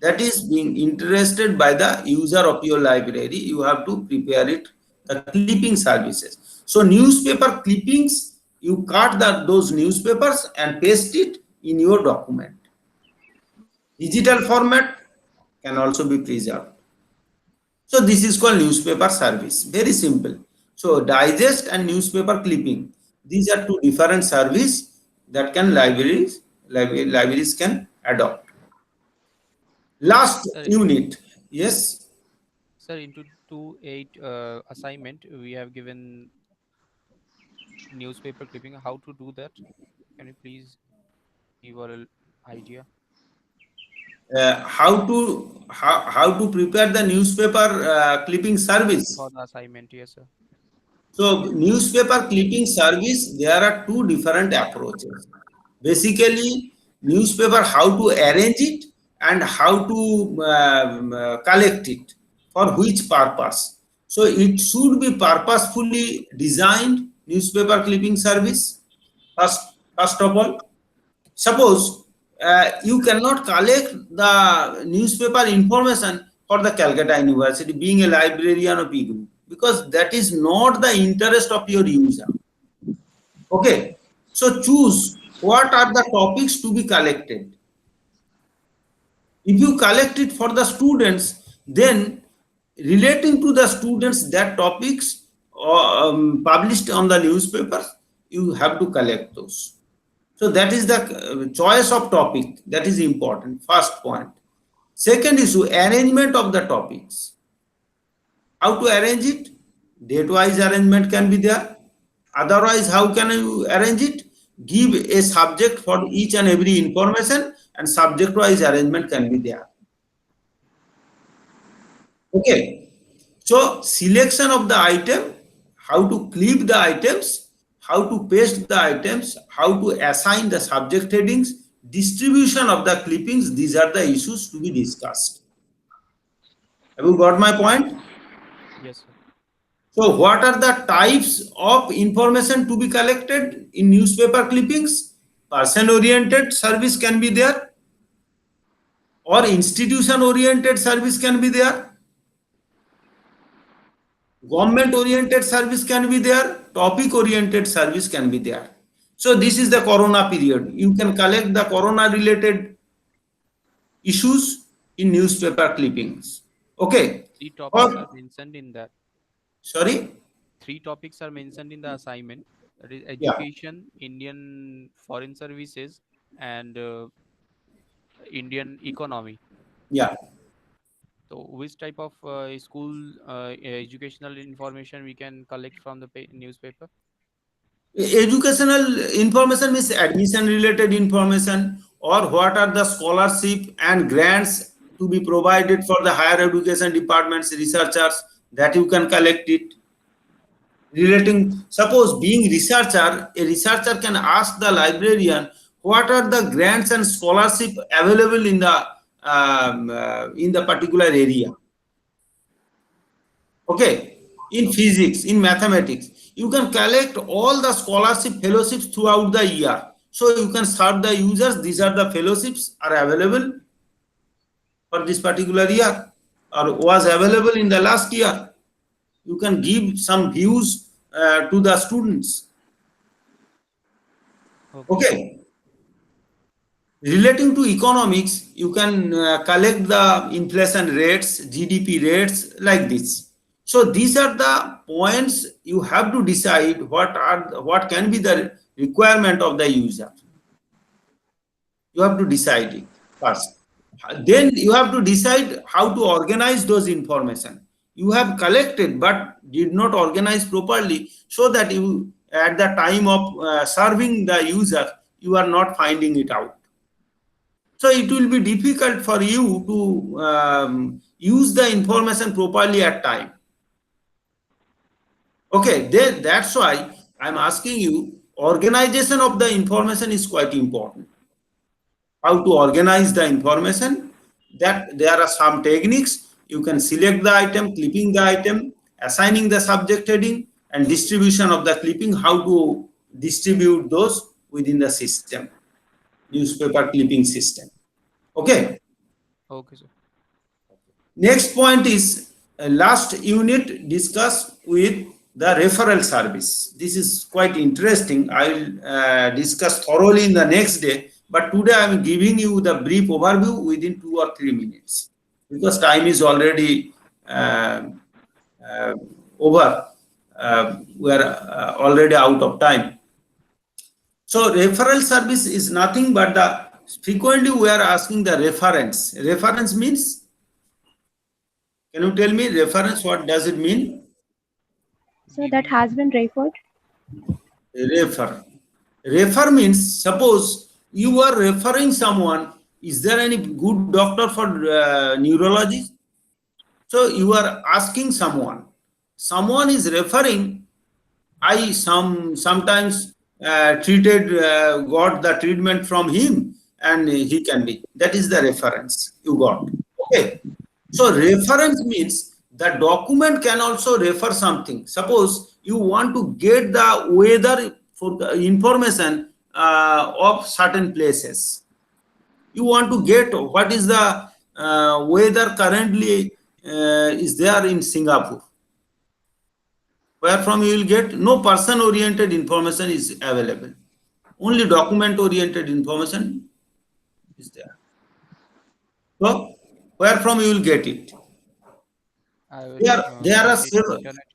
That is being interested by the user of your library. You have to prepare it, the clipping services. So newspaper clippings, you cut those newspapers and paste it in your document. Digital format can also be preserved. So this is called newspaper service. Very simple. So digest and newspaper clipping. These are two different services that can libraries can adopt. Last Sir, unit. Yes. sir, into 2.8 assignment, we have given newspaper clipping. How to do that? Can you please give our idea How to prepare the newspaper clipping service. for the assignment? Yes, sir. So newspaper clipping service, there are two different approaches. Basically, newspaper, how to arrange it and how to collect it, for which purpose. So it should be purposefully designed newspaper clipping service. First of all, suppose you cannot collect the newspaper information for the Calcutta University, being a librarian of IGNOU, because that is not the interest of your user. Okay, so choose what are the topics to be collected. If you collect it for the students, then relating to the students, that topics published on the newspapers, you have to collect those. So that is the choice of topic. That is important. First point. Second issue, arrangement of the topics. How to arrange it? Date-wise arrangement can be there. Otherwise, how can you arrange it? Give a subject for each and every information, and subject-wise arrangement can be there. Okay. So selection of the item, how to clip the items, how to paste the items, how to assign the subject headings, distribution of the clippings, these are the issues to be discussed. Have you got my point? Yes, sir. So what are the types of information to be collected in newspaper clippings? Person oriented service can be there, or institution oriented service can be there. Government oriented service can be there, topic oriented service can be there. So this is the corona period. You can collect the corona related issues in newspaper clippings. Okay. Three topics are Or, mentioned in that. sorry? Three topics are mentioned in the assignment. That is Yeah. education, Indian foreign services, and Indian economy. Yeah. So, which type of school educational information we can collect from the newspaper? Educational information means admission related information, or what are the scholarship and grants to be provided for the higher education departments, researchers, that you can collect it. Relating, suppose being researcher, a researcher can ask the librarian what are the grants and scholarship available in the particular area. Okay, in physics, in mathematics, you can collect all the scholarship fellowships throughout the year. So you can serve the users, these are the fellowships are available for this particular year or was available in the last year. You can give some views to the students. Okay. Okay. Relating to economics, you can collect the inflation rates, GDP rates like this. So these are the points you have to decide what can be the requirement of the user. You have to decide it first. Then you have to decide how to organize those information. You have collected but did not organize properly, so that you at the time of serving the user you are not finding it out. So it will be difficult for you to use the information properly at time. Okay, then that's why I'm asking you, organization of the information is quite important. How to organize the information, that there are some techniques. You can select the item, clipping the item, assigning the subject heading, and distribution of the clipping, how to distribute those within the system, newspaper clipping system. Okay. Okay, sir. Next point is last unit discussed with the referral service. This is quite interesting. I will discuss thoroughly in the next day, but today I am giving you the brief overview within 2 or 3 minutes, because time is already uh, over. We are already out of time. So referral service is nothing but the frequently we are asking the reference. Reference means, can you tell me reference, what does it mean? So that has been referred. Refer. Refer means, suppose you are referring someone, is there any good doctor for neurology? So you are asking someone. Someone is referring, I sometimes treated, got the treatment from him and he can be. That is the reference you got. Okay. So reference means the document can also refer something. Suppose you want to get the weather for the information of certain places. You want to get what is the weather currently is there in Singapore. Where from you will get? No person oriented information is available. Only document oriented information is there. So where from you will get it? I will There are find it in several. internet.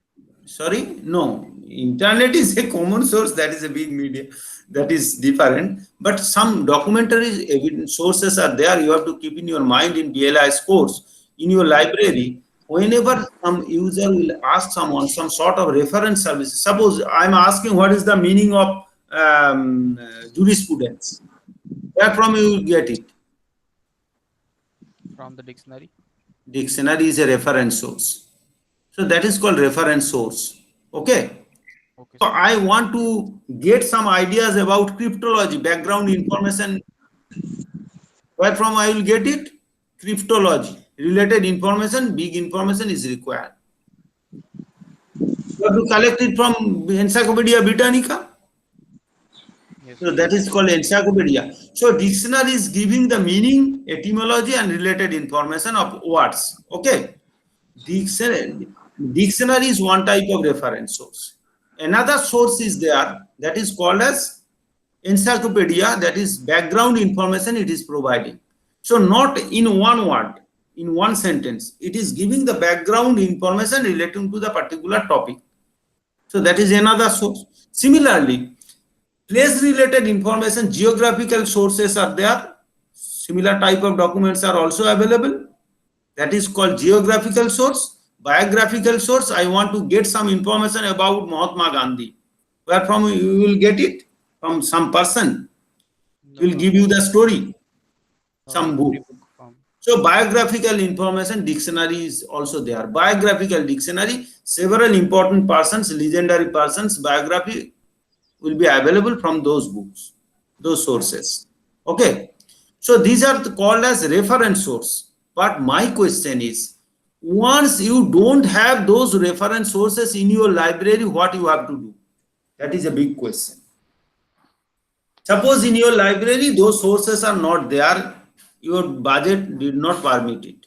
Sorry, no. Internet is a common source. That is a big media. That is different. But some documentary evidence sources are there. You have to keep in your mind in BLIS course in your library. Whenever some user will ask someone some sort of reference service, suppose I'm asking what is the meaning of jurisprudence. Where from you will get it? From the dictionary. Dictionary is a reference source. So that is called reference source. Okay. Okay, So sir. I want to get some ideas about cryptology, background information. Where from I will get it? Cryptology. Related information, big information is required. You have to collect it from Encyclopedia Britannica. Yes, So sir. that is called encyclopedia. So dictionary is giving the meaning, etymology, and related information of words. Okay. Dictionary, dictionary is one type of reference source. Another source is there that is called as encyclopedia, that is background information it is providing. So not in one word, in one sentence, it is giving the background information relating to the particular topic. So that is another source. Similarly, place related information, geographical sources are there. Similar type of documents are also available. That is called geographical source. Biographical source, I want to get some information about Mahatma Gandhi. Where from you will get it? From some person. He No, will give you the story, some every book. book from. So biographical information dictionary is also there. Biographical dictionary, several important persons, legendary persons, biography will be available from those books, those sources. Okay. So these are called as reference source. But my question is, once you don't have those reference sources in your library, what you have to do? That is a big question. Suppose in your library those sources are not there, your budget did not permit it.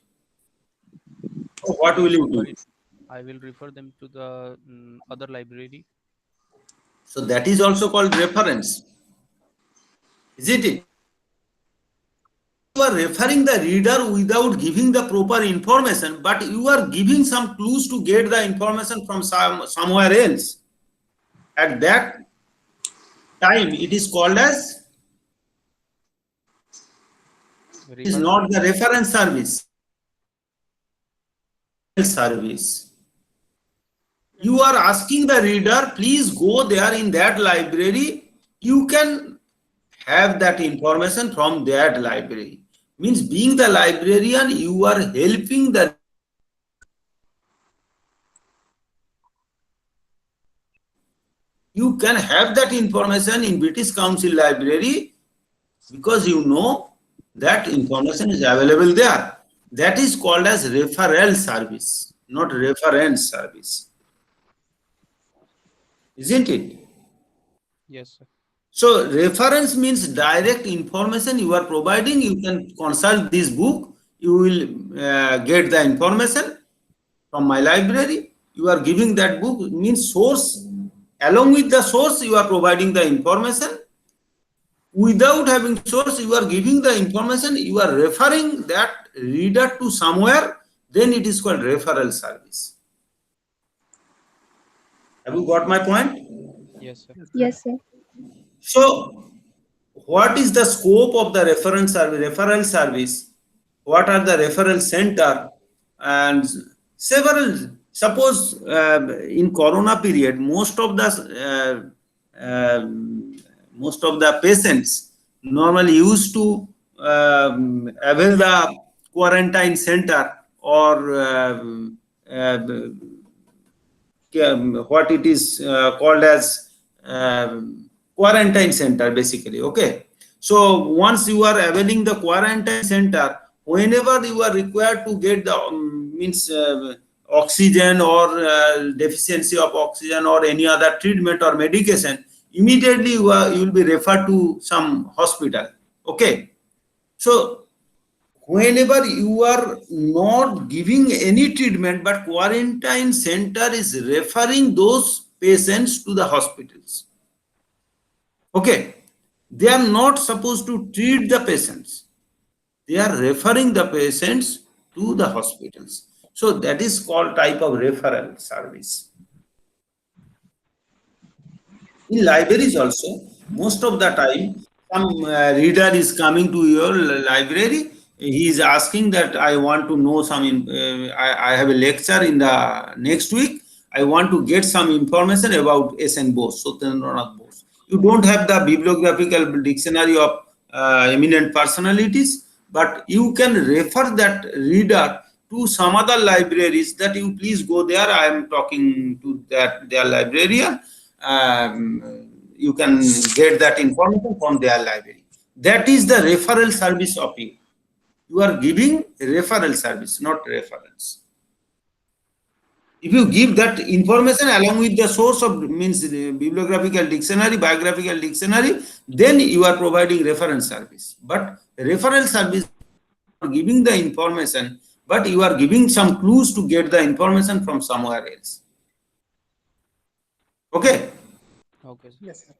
So I what will will you refer do? it. I will refer them to the other library. So that is also called reference. Isn't it? You are referring the reader without giving the proper information, but you are giving some clues to get the information from somewhere else. At that time, it is called as, it is not the reference service. You are asking the reader, please go there in that library. You can have that information from that library. Means being the librarian, you are helping the, you can have that information in British Council Library because you know that information is available there. That is called as referral service, not reference service. Isn't it? Yes, sir. So reference means direct information you are providing. You can consult this book. You will get the information from my library. You are giving that book, means source. Along with the source, you are providing the information. Without having source, you are giving the information. You are referring that reader to somewhere. Then it is called referral service. Have you got my point? Yes, sir. Yes, sir. So, what is the scope of the reference service, referral service? What are the referral center? And several, suppose in Corona period, most of the patients normally used to avail the quarantine center or what it is called as quarantine center, basically. Okay, so once you are availing the quarantine center, whenever you are required to get the means oxygen or deficiency of oxygen or any other treatment or medication, immediately you will be referred to some hospital. Okay, so whenever you are not giving any treatment, but quarantine center is referring those patients to the hospitals. Okay, they are not supposed to treat the patients. They are referring the patients to the hospitals. So that is called type of referral service. In libraries also, most of the time, some reader is coming to your library. He is asking that I want to know some, I have a lecture in the next week. I want to get some information about S.N. Bose, Satyendranath Bose. You don't have the bibliographical dictionary of eminent personalities, but you can refer that reader to some other libraries that you please go there. I am talking to their librarian. You can get that information from their library. That is the referral service of you. You are giving referral service, not reference. If you give that information along with the source of means bibliographical dictionary, biographical dictionary, then you are providing reference service. But referral service, you are giving the information, but you are giving some clues to get the information from somewhere else. Okay. Okay, sir. Yes, sir.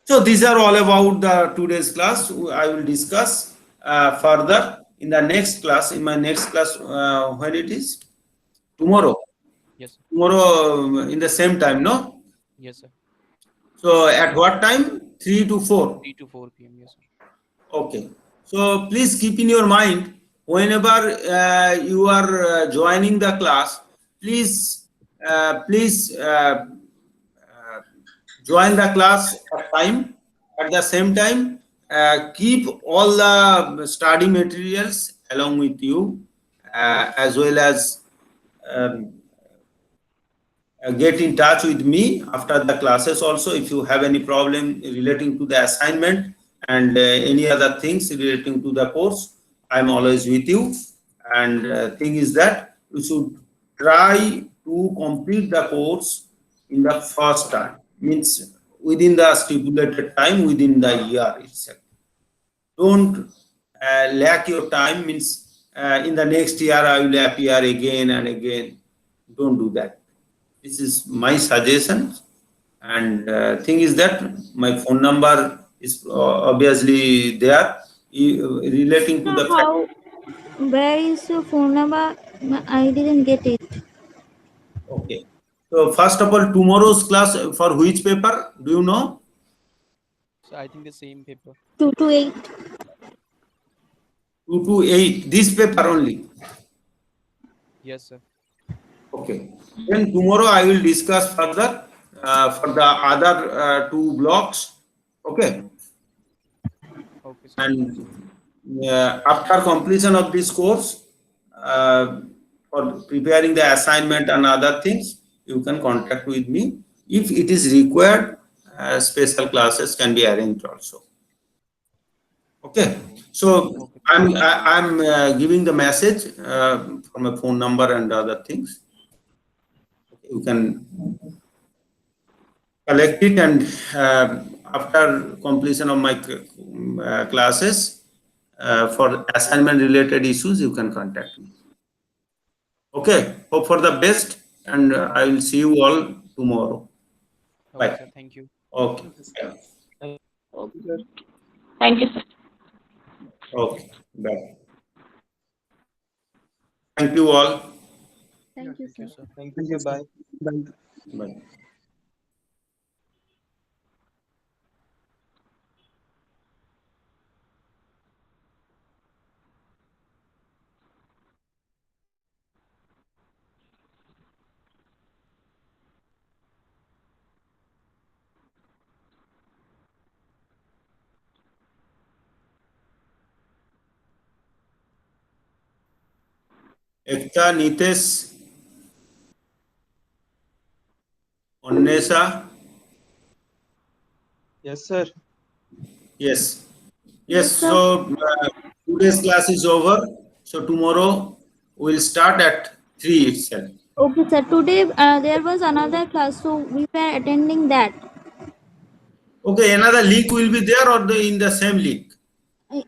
So these are all about the today's class. I will discuss further in the next class. In my next class, when it is tomorrow. Yes, sir. Tomorrow in the same time, no? Yes, sir. So at what time? 3 to 4. 3 to 4 p.m. Yes, sir. Okay. So please keep in your mind whenever you are joining the class, please join the class at time. At the same time, keep all the study materials along with you, as well as get in touch with me after the classes also if you have any problem relating to the assignment and any other things relating to the course. I'm always with you. And thing is that we should try to complete the course in the first time, means within the stipulated time, within the year itself. Don't lack your time, means in the next year I will appear again and again. Don't do that. This is my suggestion. And thing is that my phone number is obviously there relating to the fact. How? Where is your phone number? I didn't get it. Okay. So first of all, tomorrow's class for which paper? Do you know? So I think the same paper. 228. 2 to 8. This paper only. Yes, sir. Okay. Then tomorrow I will discuss further for the other two blocks. Okay. Okay, sir. And after completion of this course, for preparing the assignment and other things, you can contact with me. If it is required, special classes can be arranged also. Okay. So Okay. I'm giving the message from a phone number and other things. You can collect it, and after completion of my classes for assignment related issues, you can contact me. Okay. Hope for the best, and I will see you all tomorrow. Okay, Bye. sir. Thank you. Okay. Thank you, sir. Okay. Bye. Thank you all. Thank you, Thank sir. you, sir. Thank you, sir. Bye. Bye. Ekta, Nitesh, Onnesa. Yes, sir. Yes. Yes. Yes, sir. So today's class is over. So tomorrow we'll start at 3 itself. Okay, sir. Today there was another class, so we were attending that. Okay. Another link will be there, or in the same link?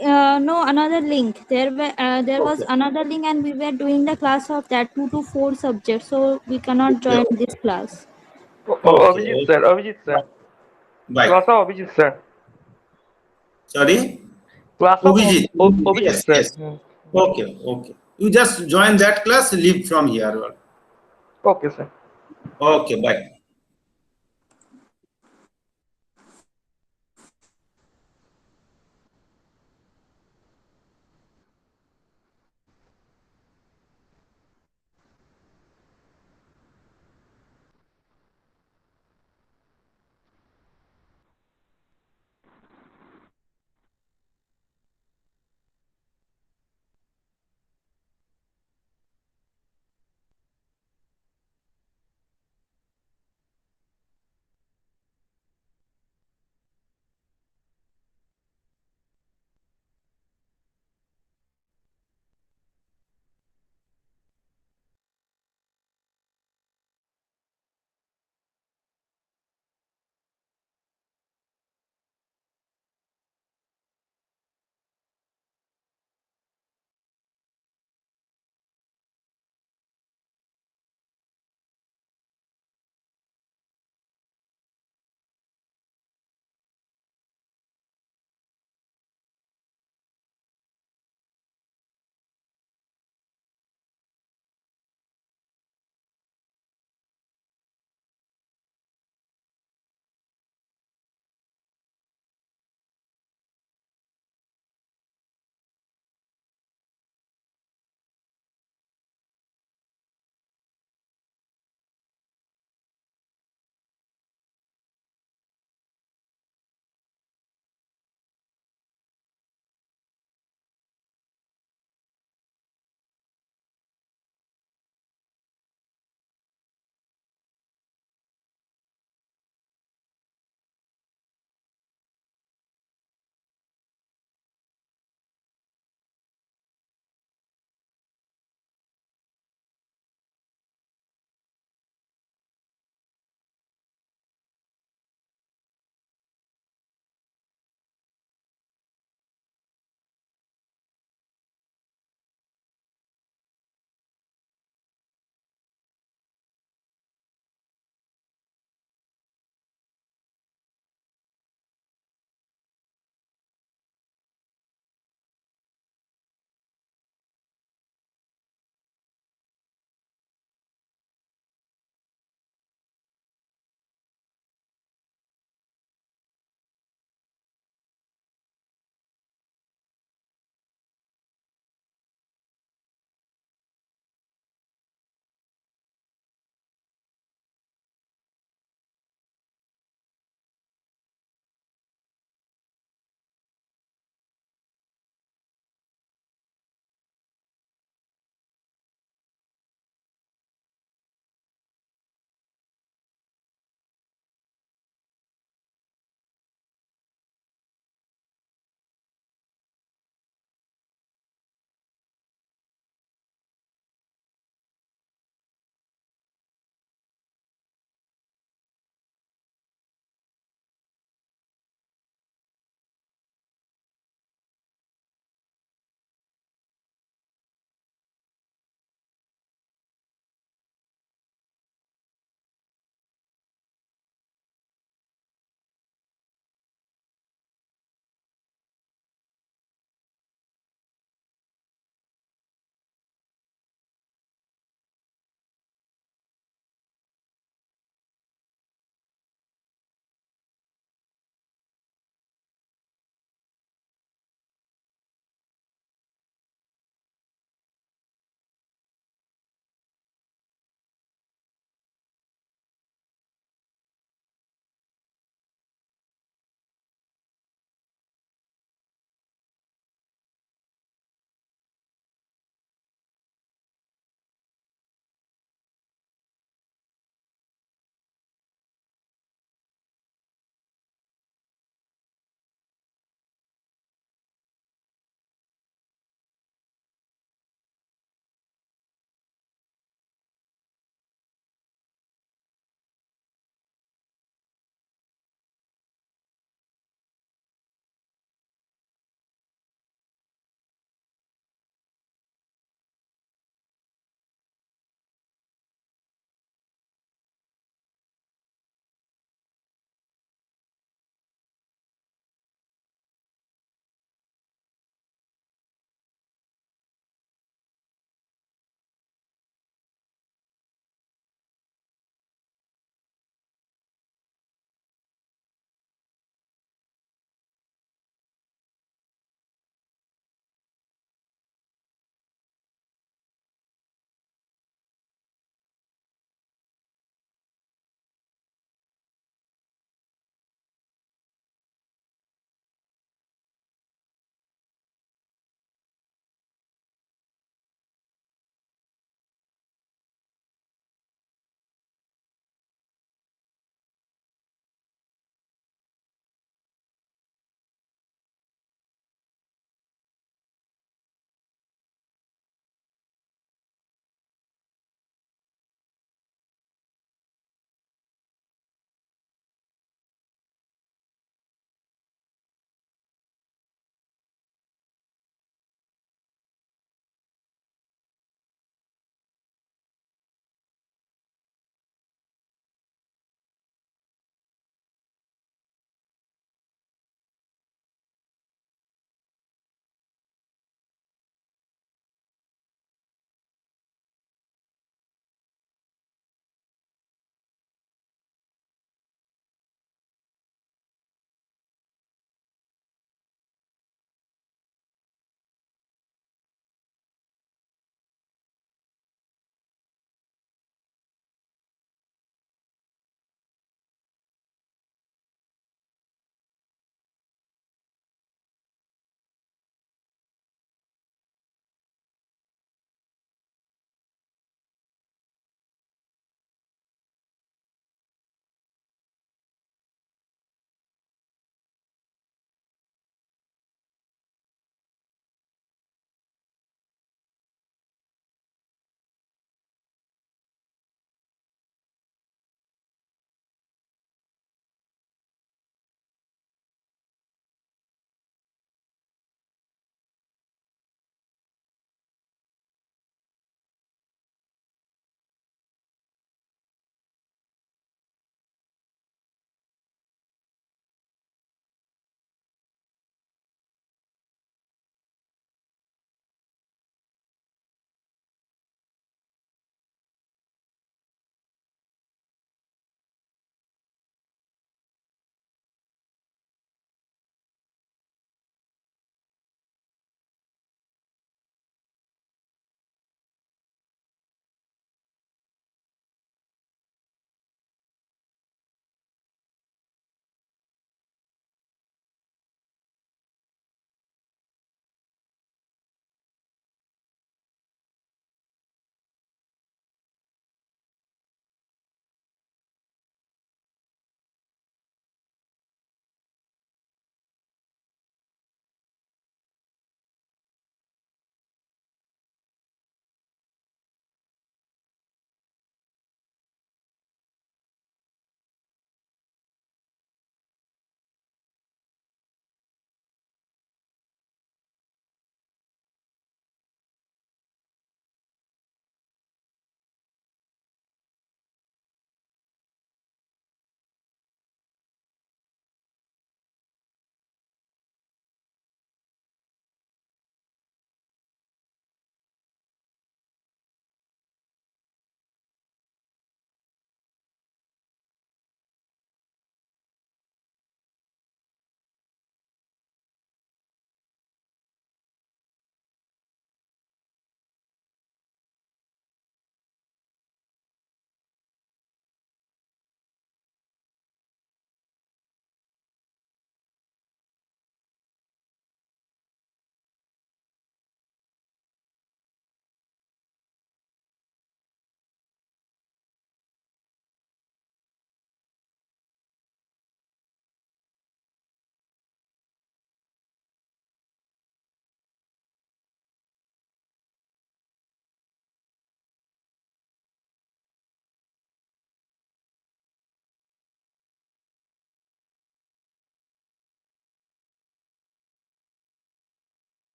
No, another link. There was Okay. another link, and we were doing the class of that 2 to 4 subjects, so we cannot Okay. join this class. Okay. Abhijit Okay. sir, Abhijit sir. Bye. Class of Abhijit sir. Sorry. Class of Abhijit. Abhijit Yes. sir. Yes. Okay. Okay. You just join that class. Leave from here. Okay, sir. Okay. Bye.